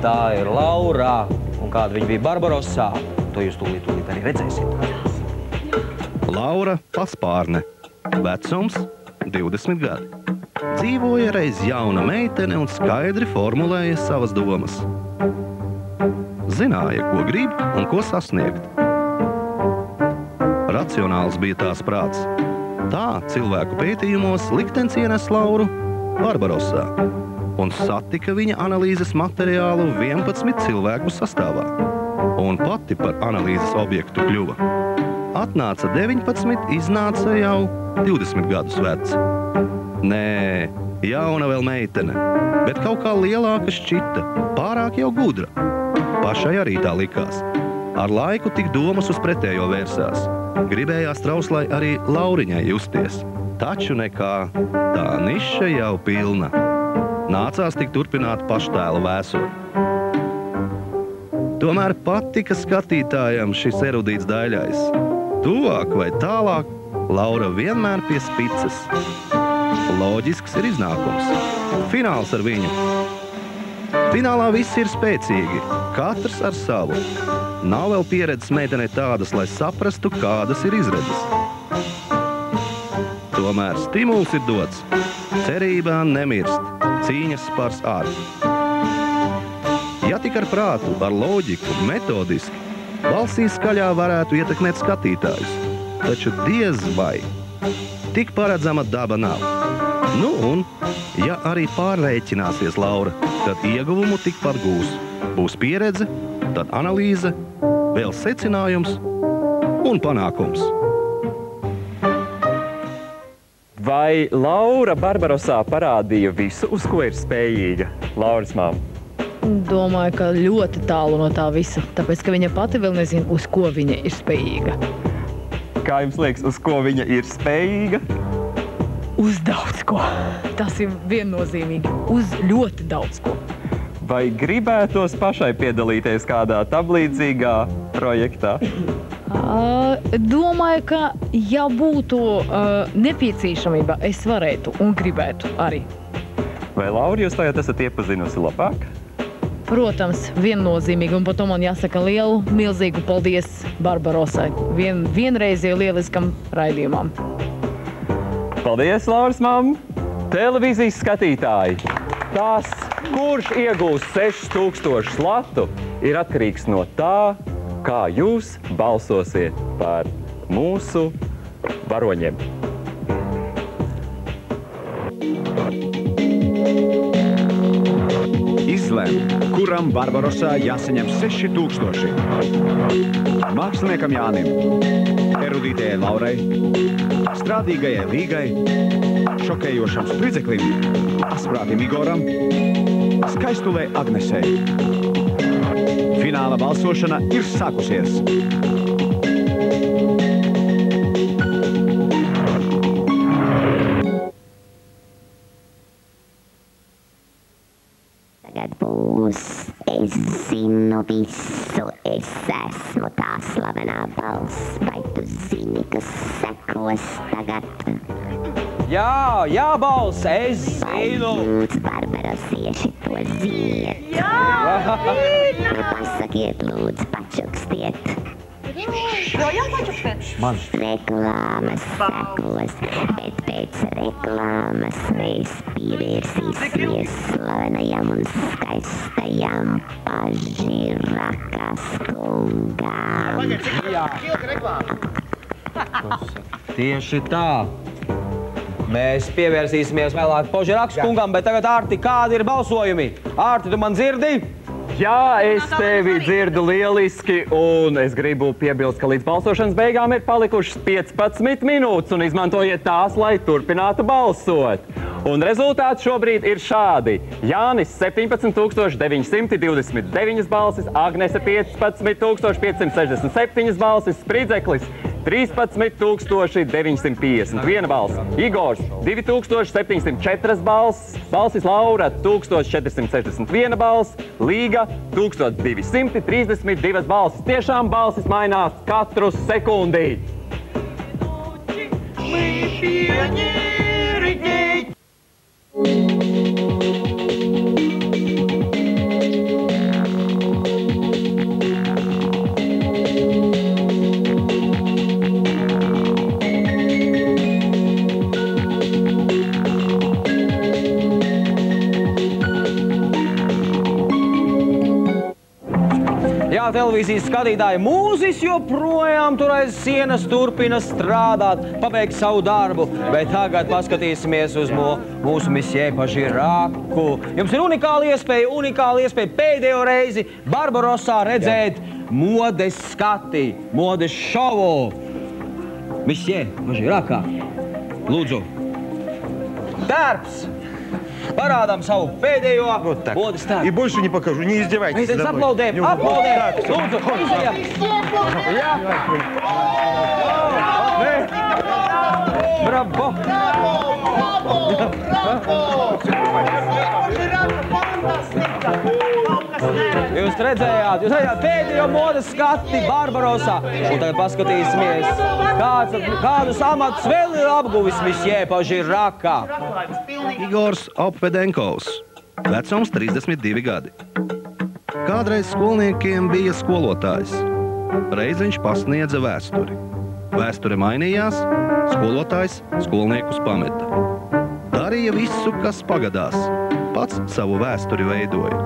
S1: Tā ir Laura. Un kāda viņa bija Barbarosā, to jūs tūlīt arī redzēsiet.
S12: Laura Paspārne. Vecums 20 gadi. Dzīvoja reiz jauna meitene un skaidri formulēja savas domas. Zināja, ko grib un ko sasniegt. Racionāls bija tās prāts. Tā cilvēku pētījumos liktenis ienes Lauru Barbarosā un satika viņa analīzes materiālu 11 cilvēku sastāvā. Un pati par analīzes objektu kļuva. Atnāca 19, iznāca jau 20 gadus veca. Nē, jauna vēl meitene, bet kaut kā lielāka šķita, pārāk jau gudra. Pašai arī tā likās. Ar laiku tik domas uz pretējo vērsās. Gribējās trauslai arī Lauriņai justies. Taču nekā, tā niša jau pilna. Nācās tik turpināt paštēla vēsuri. Tomēr patika skatītājam šis erudīts daļais. Tuvāk vai tālāk, Laura vienmēr pie spicas. Loģisks ir iznākums. Fināls ar viņu. Finālā viss ir spēcīgi, katrs ar savu. Nav vēl pieredzes meitenei tādas, lai saprastu, kādas ir izredzes. Tomēr stimuls ir dots. Cerībā nemirst, cīņas spars ar. Ja tik ar prātu, ar loģiku, metodiski, balsīs skaļā varētu ietekmēt skatītājus. Taču diez vai. Tik paredzama daba nav. Nu un, ja arī pārrēķināsies Laura, tad ieguvumu tikpat gūs. Būs pieredze, tad analīze, vēl secinājums un panākums.
S4: Vai Laura Barbarosā parādīja visu, uz ko ir spējīga? Lauras māma.
S8: Domāju, ka ļoti tālu no tā visa, tāpēc, ka viņa pati vēl nezina, uz ko viņa ir spējīga.
S4: Kā jums liekas, uz ko viņa ir spējīga?
S8: Uz daudz ko. Tas ir viennozīmīgi. Uz ļoti daudz ko.
S4: Vai gribētos pašai piedalīties kādā tablīdzīgā projektā?
S8: Domāju, ka ja būtu nepieciešamība, es varētu un gribētu arī.
S4: Vai Laura, jūs tagad esat iepazinusi labāk?
S8: Protams, viennozīmīgi, un par to man jāsaka lielu, milzīgu paldies Barbarosai. Vienreizie lieliskam raidījumam.
S4: Paldies, Lauras mamma! Televīzijas skatītāji! Tās, kurš iegūs 6000 latu, ir atkarīgs no tā, kā jūs balsosiet par mūsu varoņiem.
S10: Izlem, kuram Barbarosā jāsaņem 6000. Māksliniekam Jānim, erudītajai Laurai, strādīgajai Līgai, šokējošam Spridzeklim, asprātim Igoram, skaistulē Agnesei. Fināla balsošana ir sākusies.
S13: Tagad būs, es zinu visu, es esmu tā slavenā balss, vai tu zini, kas sekos tagad?
S1: Jā, jā, balss, es zinu!
S13: Vai jūs, barbarosieši, to ziniet?
S15: Jā,
S13: Nu, pasakiet, lūdzu, pačukstiet.
S15: Jo jāpačukstiet.
S1: Man.
S13: Reklāmas sekos, bet pēc reklāmas mēs pievērsīsimies slavenajam un skaistajam Pažirakas kungām.
S1: Tieši tā. Mēs pievērsīsimies vēlāk Pažirakas kungam, bet tagad, Ārti, kādi ir balsojumi? Ārti, tu man dzirdi?
S4: Jā, es tevi dzirdu lieliski, un es gribu piebilst, ka līdz balsošanas beigām ir palikušas 15 minūtes, un izmantojiet tās, lai turpinātu balsot. Un rezultāts šobrīd ir šādi. Jānis 17929 balsis, Agnese 15567 balsis, Spridzeklis 13951 balss, Igors 2704 balsis, Laura 1461 balss, Līga 1232 balsis. Tiešām balsis mainās katru sekundī.
S15: Pionieri ģeļ.
S1: Jā, televīzijas skatītāji, mūzis joprojām tur aiz sienas turpina strādāt, pabeigt savu darbu, bet tagad paskatīsimies uz mūsu misjē Pažiraku. Jums ir unikāla iespēja pēdējo reizi Barbarosā redzēt modes skati, modes šovu. Misjē Pažiraka, lūdzu, tērps! Parādām savu pēdējo modes tērpu.
S16: И больше не покажу, не издевайтесь.
S1: Mēs aplaudējam, lūdzu, izejam. Jā. Bravo. Jūs redzējāt pēdējo modes skati Barbarosā. Un tagad paskatīsimies, kādus amatus vēl ir apguvis misjē Pažiraka.
S12: Igors Opvedenkovs, vecums 32 gadi. Kādreiz skolniekiem bija skolotājs. Reiz viņš pasniedza vēsturi. Vēsture mainījās, skolotājs skolniekus pameta. Darīja visu, kas pagadās. Pats savu vēsturi veidoja.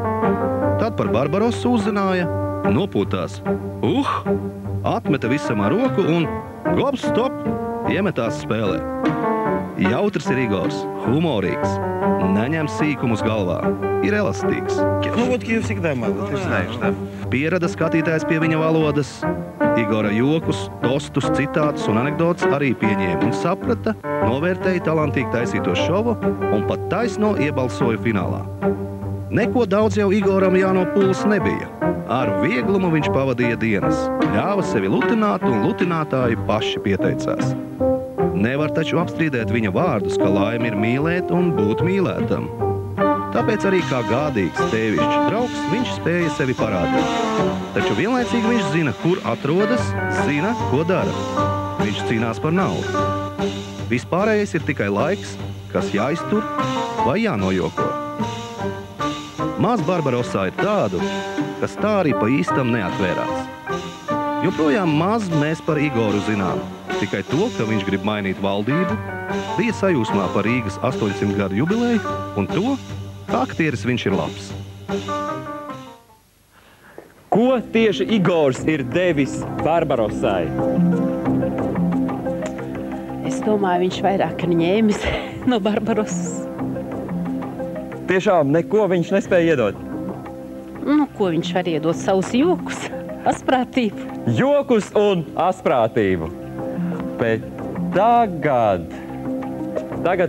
S12: Tad par Barbarosu uzzināja, nopūtās. Atmeta visam ar roku un gops, stop, iemetās spēlē. Jautrs ir Igors, humorīgs, neņem sīkumus galvā, ir elastīgs. Pierada skatītājs pie viņa valodas, Igora jokus, tostus, citātus un anekdotus arī pieņēma un saprata, novērtēja talantīgi taisīto šovu un pat taisno iebalsoja finālā. Neko daudz jau Igoram jānopūlas nebija. Ar vieglumu viņš pavadīja dienas, ļāva sevi lutināt un lutinātāji paši pieteicās. Nevar taču apstrīdēt viņa vārdus, ka laime ir mīlēt un būt mīlētam. Tāpēc arī kā gādīgs, tēvišķs draugs viņš spēja sevi parādīt. Taču vienlaicīgi viņš zina, kur atrodas, zina, ko dara. Viņš cīnās par naudu. Vispārējais ir tikai laiks, kas jāiztur vai jānojoko. Maz Barbarosā ir tādu, kas tā arī pa īstam neatvērās. Joprojām maz mēs par Igoru zinām. Tikai to, ka viņš grib mainīt valdību, bija sajūsmā par Rīgas 800 gadu jubileju un to, kā aktieris viņš ir labs.
S4: Ko tieši Igors ir devis Barbarosai?
S6: Es domāju, viņš vairāk ir ņēmis no Barbarosas.
S4: Tiešām neko viņš nespēja iedot?
S6: Nu, ko viņš var iedot? Savus jokus, asprātību.
S4: Jokus un asprātību. Bet tagad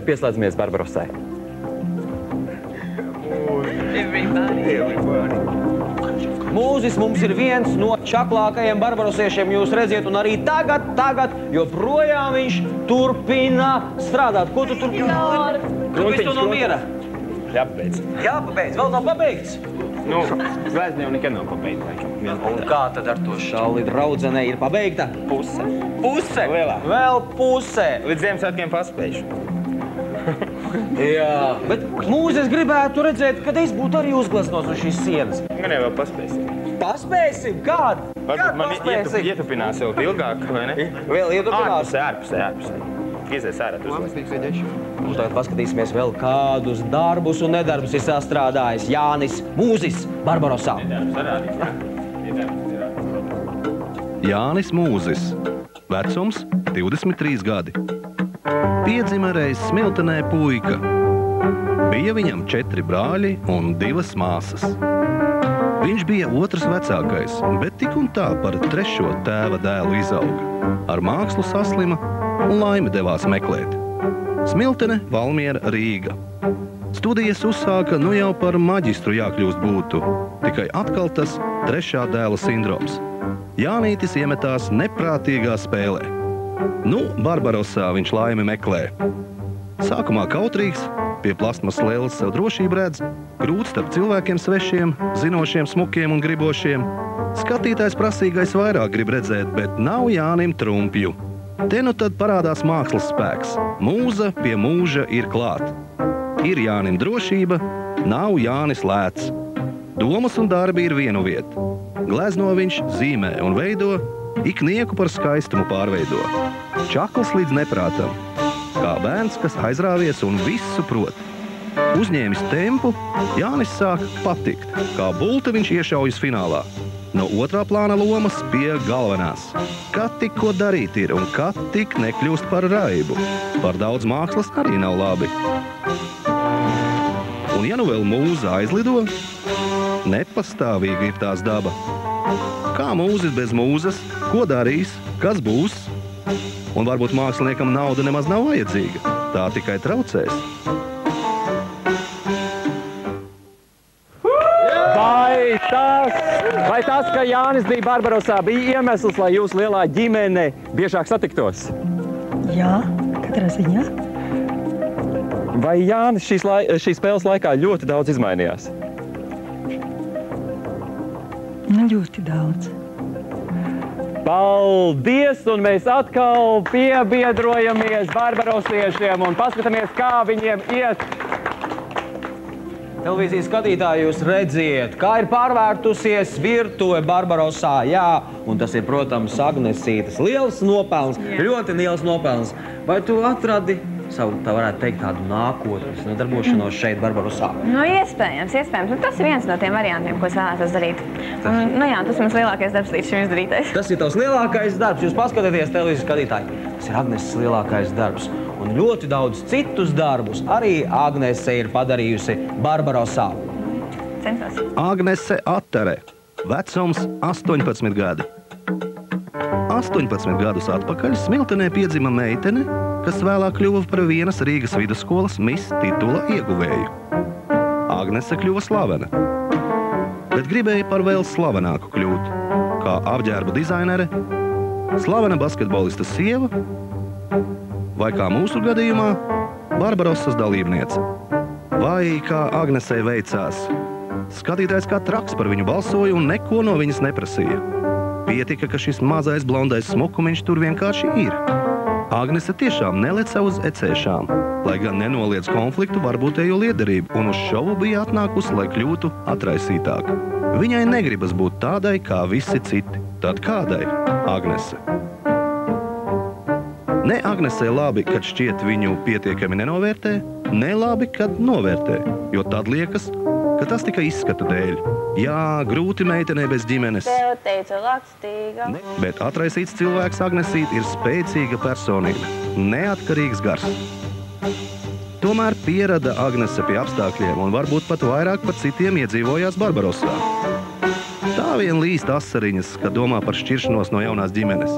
S4: pieslēdzamies Barbarosai.
S1: Mūzis mums ir viens no čaklākajiem barbarosiešiem, jūs redziet, un arī tagad, joprojām viņš turpina strādāt. Ko tu turpina? Tu visu no miera?
S4: Jāpabeidz.
S1: Jāpabeidz, vēl nav pabeigts.
S16: Nu, zvaigzne jau nekad nav pabeigta.
S1: Un kā tad ar to šalli draudzenei ir pabeigta?
S16: Puse.
S1: Puse?
S16: Lielā.
S1: Vēl puse.
S16: Līdz Ziemassvētkiem paspējuši.
S1: Jā, bet mūzis gribētu redzēt, kad es būtu arī uzgleznots uz šīs sienas.
S16: Gan jau vēl paspēsim.
S1: Paspēsim? Kād?
S16: Varbūt man ietupinās vēl ilgāk, vai ne?
S1: Vēl ietupinās?
S16: Ārpusē. Izies ārā, tu uzlēs.
S1: Un tagad paskatīsimies vēl kādus darbus un nedarbus ir sastrādājis Jānis Mūzis Barbarosā.
S12: Jānis Mūzis, vecums 23 gadi. Piedzima reiz Smiltenē puika. Bija viņam 4 brāļi un 2 māsas. Viņš bija otrs vecākais, bet tik un tā par 3. tēva dēlu izauga. Ar mākslu saslima un laimi devās meklēt. Smiltene, Valmiera, Rīga. Studijas uzsāka nu jau par maģistru jākļūst būtu, tikai atkal tas 3. dēla sindroms. Jānītis iemetās neprātīgā spēlē. Nu, Barbarosā viņš laimi meklē. Sākumā kautrīgs, pie plasmas lēles sev drošību redz, grūts starp cilvēkiem svešiem, zinošiem, smukiem un gribošiem. Skatītājs prasīgais vairāk grib redzēt, bet nav Jānim trumpju. Te nu tad parādās mākslas spēks. Mūza pie mūža ir klāt. Ir Jānim drošība, nav Jānis lēts. Domas un darbi ir vienu vietu. Glezno viņš zīmē un veido, iknieku par skaistumu pārveido. Čakls līdz neprātam, kā bērns, kas aizrāvies un visu prot. Uzņēmis tempu, Jānis sāk patikt, kā bulta viņš iešaujas finālā. No otrā plāna lomas pie galvenās. Kad tik ko darīt ir un kad tik nekļūst par raibu. Par daudz mākslas arī nav labi. Un ja nu vēl mūza aizlido, nepastāvīga ir tās daba. Kā mūzis bez mūzas, ko darīs, kas būs? Un varbūt māksliniekam nauda nemaz nav vajadzīga. Tā tikai traucēs.
S4: Vai tas, ka Jānis bija Barbarosā, bija iemesls, lai jūsu lielā ģimene biežāk satiktos?
S15: Jā, katrā ziņā.
S4: Vai Jānis šīs spēles laikā ļoti daudz izmainījās?
S15: Ļoti daudz.
S4: Paldies! Un mēs atkal piebiedrojamies barbarosiešiem un paskatāmies, kā viņiem iet.
S1: Televīzijas skatītāji, jūs redziet, kā ir pārvērtusies virtuve Barbarosā. Jā, un tas ir, protams, Agnesītes liels nopelns, ļoti liels nopelns. Vai tu atradi savu, tā varētu teikt, tādu nākotnes darbošanos šeit Barbarosā?
S17: Nu, iespējams. Nu, tas ir viens no tiem variantiem, ko es vēlētos darīt. Nu jā, tas ir mans lielākais darbs līdz šim izdarītais.
S1: Tas ir tavs lielākais darbs. Jūs paskatieties, televīzijas skatītāji. Tas ir Agneses lielākais darbs. Un ļoti daudz citus darbus arī Agnese ir padarījusi Barbarosā.
S17: Centos.
S12: Agnese Attere. Vecums 18 gadi. 18 gadus atpakaļ Smiltenē piedzima meitene, kas vēlāk kļuva par vienas Rīgas vidusskolas Miss titula ieguvēju. Agnese kļuva slavena, bet gribēja par vēl slavenāku kļūt, kā apģērba dizainere, slavena basketbolista sieva, vai kā mūsu gadījumā Barbarosas dalībniece. Vai kā Agnesei veicās. Skatītājs kā traks par viņu balsoja un neko no viņas neprasīja. Pietika, ka šis mazais blondais smukumiņš tur vienkārši ir. Agnese tiešām neleca uz ecēšām, lai gan nenoliedz konfliktu varbūtējo liederību un uz šovu bija atnākusi, lai kļūtu atraisītāk. Viņai negribas būt tādai, kā visi citi. Tad kādai? Agnese. Ne Agnesē labi, kad šķiet viņu pietiekami nenovērtē, ne labi, kad novērtē, jo tad liekas, ka tas tikai izskata dēļ. Jā, grūti meitenei bez ģimenes.
S17: Tev teicu lakstīga.
S12: Bet atraisīts cilvēks Agnesīt ir spēcīga personība, neatkarīgs gars. Tomēr pierada Agnese pie apstākļiem un varbūt pat vairāk par citiem iedzīvojās Barbarosā. Tā vien līst asariņas, kad domā par šķiršanos no jaunās ģimenes.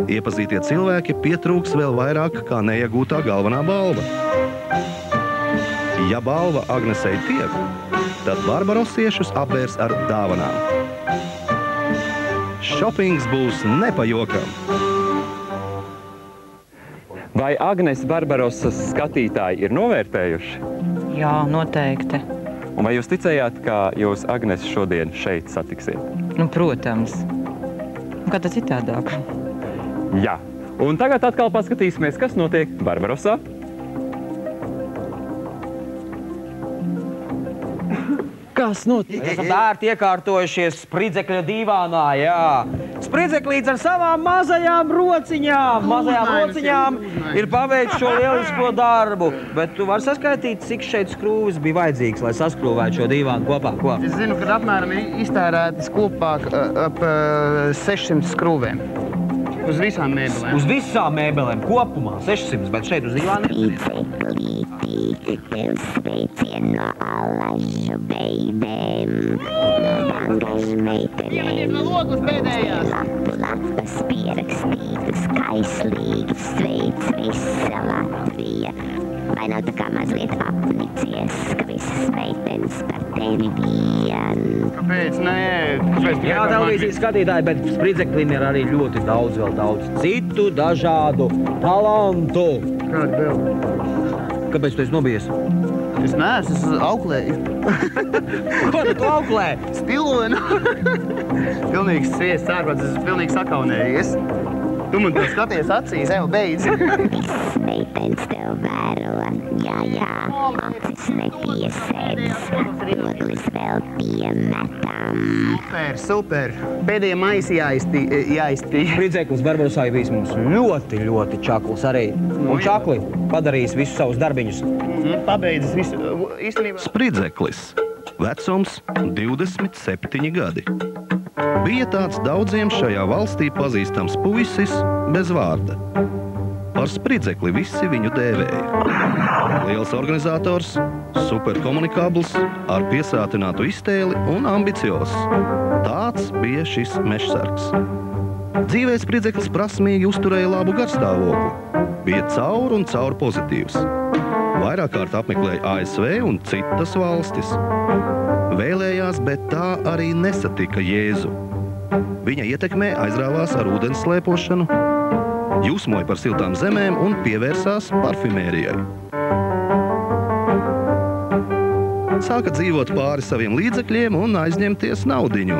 S12: Iepazītie cilvēki pietrūks vēl vairāk kā neiegūtā galvenā balva. Ja balva Agnesei tiek, tad barbarosiešus apvērs ar dāvanām. Šopings būs nepajokam.
S4: Vai Agnes Barbarosas skatītāji ir novērtējuši?
S2: Jā, noteikti.
S4: Un vai jūs ticējāt, ka jūs Agnes šodien šeit satiksiet?
S2: Nu, protams. Kā tad citādāk?
S4: Jā. Un tagad atkal paskatīsimies, kas notiek Barbarosā.
S1: Kas notiek? Mēs esam vērti iekārtojušies spridzekļa divānā, jā. Spridzeklīts ar savām mazajām rociņām ir paveicis šo lielisko darbu. Bet tu vari saskaitīt, cik šeit skrūvis bija vajadzīgs, lai saskrūvētu šo divānu kopā? Ko?
S3: Es zinu, ka apmēram iztērētas kopā ap 600 skrūvēm. Uz visām mēbelēm.
S1: Uz visām mēbelēm kopumā 600, bet šeit uz divāniem.
S13: Spridzeklīti, tev sveicien no alažu beidēm, no bangažu meitenēm. Lapas pierakstītas, kaislīgi sveic visa Latvija. Vai nav tā kā mazliet apnicies, ka visas meitenes par tevi vien?
S3: Kāpēc? Nē,
S1: jā, televīzijas skatītāji, bet Spridzeklim ir arī ļoti daudz citu dažādu talantu.
S3: Kāda vēl?
S1: Kāpēc tu esi nobijies?
S3: Es neesmu, es auklēju.
S1: Ko tu auklē?
S3: Stilonu. Pilnīgs sviest sārpats, es esmu pilnīgi sakaunējies. Tu man to skaties acīs, jau beidz.
S13: Viss meitenes tev vēro. Jā, acis nepiesēdz. Oglis vēl piemetam.
S3: Super. Pēdējie maisi jāiztī.
S1: Spridzeklis Barbarosā ir bijis mums ļoti, ļoti čakls arī. Un čakli padarījis visus savus darbiņus.
S3: Pabeidzis visu īstenībā.
S12: Spridzeklis. Vecums 27 gadi. Bija tāds daudziem šajā valstī pazīstams puisis bez vārda. Par Spridzekli visi viņu dēvēja. Liels organizators, superkomunikabls, ar piesātinātu iztēli un ambiciozs. Tāds bija šis mežsargs. Dzīvē Spridzeklis prasmīgi uzturēja labu garstāvokli. Bija caur un caur pozitīvs. Vairāk kārt apmeklēja ASV un citas valstis. Vēlējās, bet tā arī nesatika Jēzu. Viņa ietekmē aizrāvās ar ūdens slēpošanu, jūsmoja par siltām zemēm un pievērsās parfimērijai. Sāka dzīvot pāri saviem līdzekļiem un aizņemties naudiņu.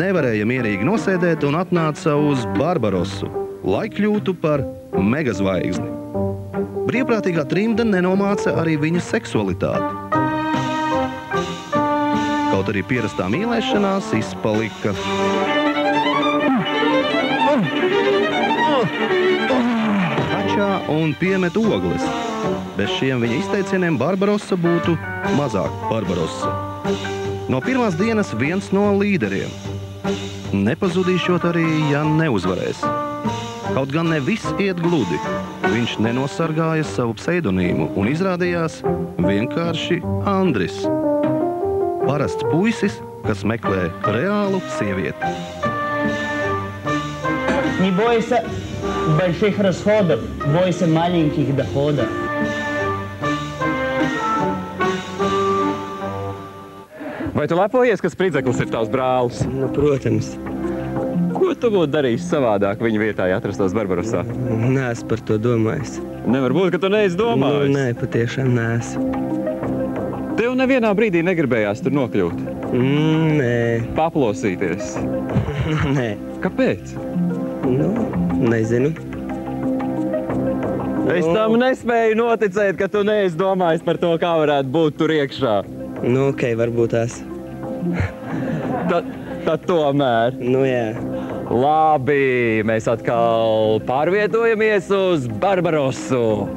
S12: Nevarēja mierīgi nosēdēt un atnāca uz Barbarosu, lai kļūtu par megazvaigzni. Brīvprātīgā trimda nenomāca arī viņa seksualitāti. Kaut arī pierastā mīlēšanās izpalika. Tačā un piemet ogles. Bez šiem viņa izteicieniem Barbarosa būtu mazāk Barbarosa. No pirmās dienas viens no līderiem. Nepazudīšot arī, ja neuzvarēs. Kaut gan ne viss iet gludi. Viņš nenosargāja savu pseidonīmu un izrādījās vienkārši Andris. Parasts puisis, kas meklē reālu sievieti.
S21: Не бойся больших расходов, бойся маленьких доходов.
S4: Vai tu lepojies, ka Spridzeklis ir tavs brālis?
S21: Nu, protams.
S4: Ko tu būtu darījis savādāk viņa vietā, ja atrastos Barbarosā?
S21: Nē, es par to domājis.
S4: Nevar būt, ka tu neesi domājis.
S21: Nu, nē, patiešām neesmu.
S4: Tev nevienā brīdī negribējās tur nokļūt?
S21: Nē.
S4: Paplosīties?
S21: Nē.
S4: Kāpēc?
S21: Nu, nezinu.
S4: Es tam nespēju noticēt, ka tu neesi domājis par to, kā varētu būt tur iekšā.
S21: Nu, ok, varbūt tās.
S4: Tad tomēr.
S21: Nu, jā.
S4: Labi, mēs atkal pārvietojamies uz Barbarosu.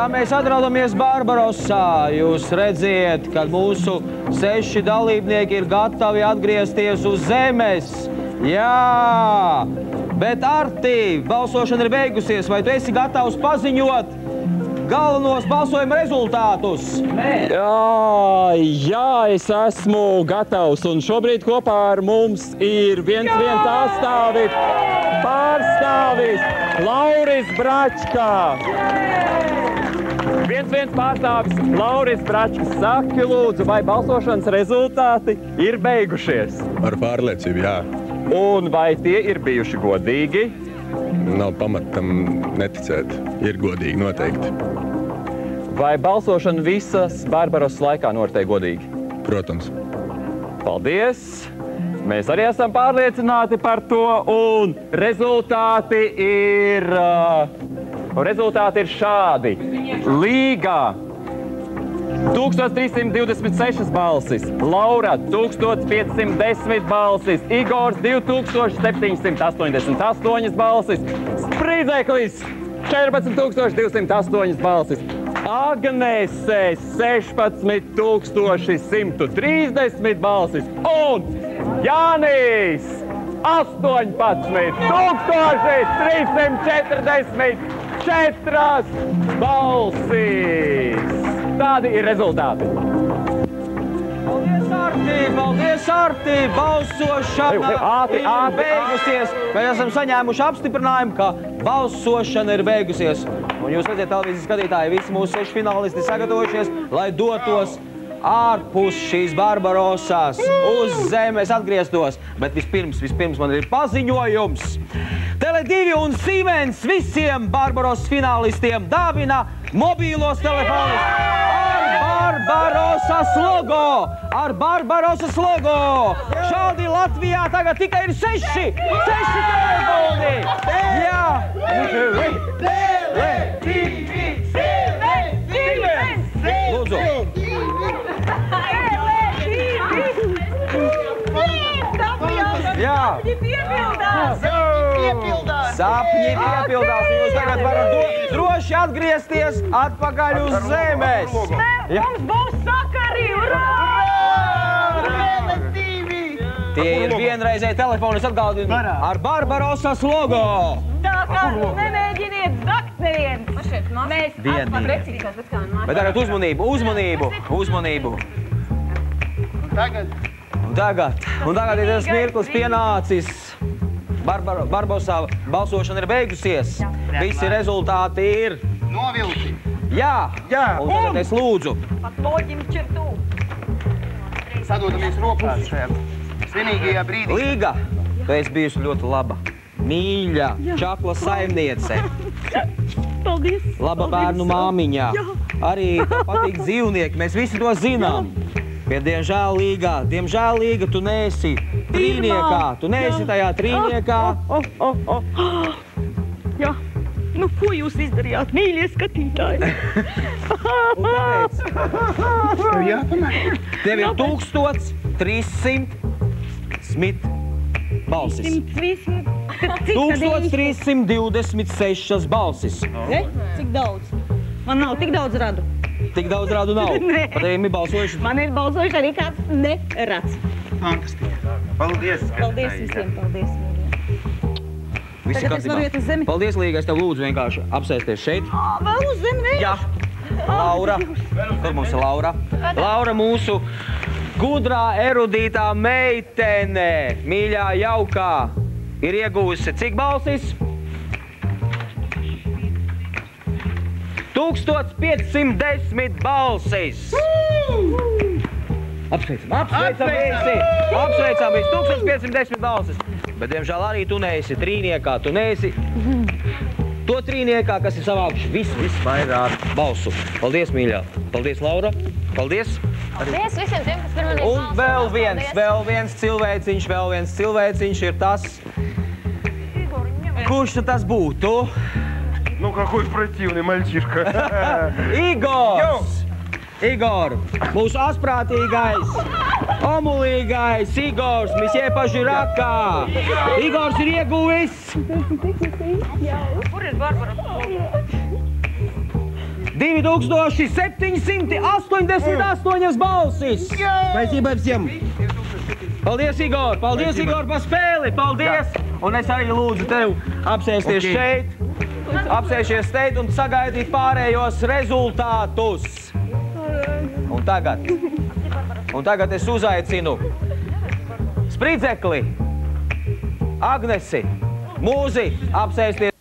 S1: Mēs atrodamies Barbarosā. Jūs redziet, ka mūsu 6 dalībnieki ir gatavi atgriezties uz zemes. Jā! Bet, Arti, balsošana ir beigusies. Vai tu esi gatavs paziņot galvenos balsojuma rezultātus?
S4: Jā, es esmu gatavs. Un šobrīd kopā ar mums ir viens pārstāvis Lauris Bračka. Viens pārstāvis Lauris Bračkas. Saki, lūdzu, vai balsošanas rezultāti ir beigušies?
S22: Ar pārliecību, jā.
S4: Un vai tie ir bijuši godīgi?
S22: Nav pamatam neticēt. Ir godīgi, noteikti.
S4: Vai balsošana visas Barbarosas laikā noritēja godīgi?
S22: Protams.
S4: Paldies! Mēs arī esam pārliecināti par to, un rezultāti ir šādi. Līga 1326 balsis, Laura 1510 balsis, Igors 2788 balsis, Spridzeklis 14208 balsis, Agnese 16130 balsis un Jānis 18344 balsis. Tādi ir rezultāti.
S1: Paldies, Paldies, Arti! Balsošana ir beigusies. Mēs esam saņēmuši apstiprinājumu, ka balsošana ir beigusies. Un jūs redzat, televīzijas skatītāji, visi mūsu 6 finālisti sagatavojušies, lai dotos ārpus šīs Barbarosas uz zemes atgrieztos. Bet vispirms man ir paziņojums. Tele2 un Siemens visiem Barbarosas finālistiem dāvina mobīlos telefonus ar Barbarosas logo. Šādi Latvijā tagad tikai ir 6 telefoni. Jā. Lūdzu. Jā. Sapņi piepildās, un jūs tagad varat droši atgriezties atpakaļ uz zemes.
S15: Mums būs sakari, urā!
S1: Tie ir vienreizēji telefoni, es atgādinu, ar Barbarosas logo.
S15: Tā kā nemēģiniet zakt neviens. Mēs
S1: atpakaļ. Bet tagad uzmanību. Un tagad ir tas mirklis pienācis. Barbarosā balsošana ir beigusies. Visi rezultāti ir
S3: novilti.
S1: Jā. Un tagad es lūdzu.
S15: Pat loģim čirtū.
S3: Sadodamies rokās šajā svinīgajā brīdī.
S1: Līga, tu esi bijusi ļoti laba, mīļa, čakla saimniece.
S15: Paldies.
S1: Laba bērnu māmiņā. Arī patīk dzīvnieki, mēs visi to zinām. Bet, diemžēl, Līga, tu neesi trīniekā. Tu neesi tajā trīniekā.
S15: Jā. Nu, ko jūs izdarījāt, mīļie skatītāji?
S1: Tev ir 1300 balsis. 1326 balsis.
S18: Cik daudz? Man nav tik daudz radu.
S1: Tik daudz rādu nav. Pat tev ir balsojuši.
S18: Man ir balsojuši arī kāds nerats.
S3: Fantastiski. Paldies.
S18: Paldies visiem, paldies.
S1: Visi
S18: Tagad es varu iet uz zemi?
S1: Paldies, Līga, es tev lūdzu vienkārši apsēsties šeit.
S18: Vēl uz zemi?
S1: Jā. Laura. Kur mums ir Laura? Laura, mūsu gudrā, erudītā meitene, mīļā, jaukā, ir ieguvusi cik balsis? 1510 balsis. Apsveicam visi. 1510 balsis. Bet, diemžēl, arī tu neesi trīniekā. Tu neesi to trīniekā, kas ir savākuši visvairāk balsu. Paldies, mīļā. Paldies, Laura. Paldies.
S14: Paldies visiem tiem, kas pirmanies balso.
S1: Un vēl viens cilvēciņš ir tas. Kurš tas būtu?
S16: Ну, какой противный мальчишка.
S1: Igor, mūsu asprātīgais, omulīgais Igors, misjē pažirākā. Igors ir ieguvis.
S15: Kur ir Barbara?
S1: 2788 balsis. Спасибо всем. Paldies, Igor, par spēli. Paldies. Un es arī lūdzu tev apsēsties šeit. Apsēsties šeit un sagaidīt pārējos rezultātus. Un tagad es uzaicinu Spridzekli, Agnesi, Mūzi apsēsties.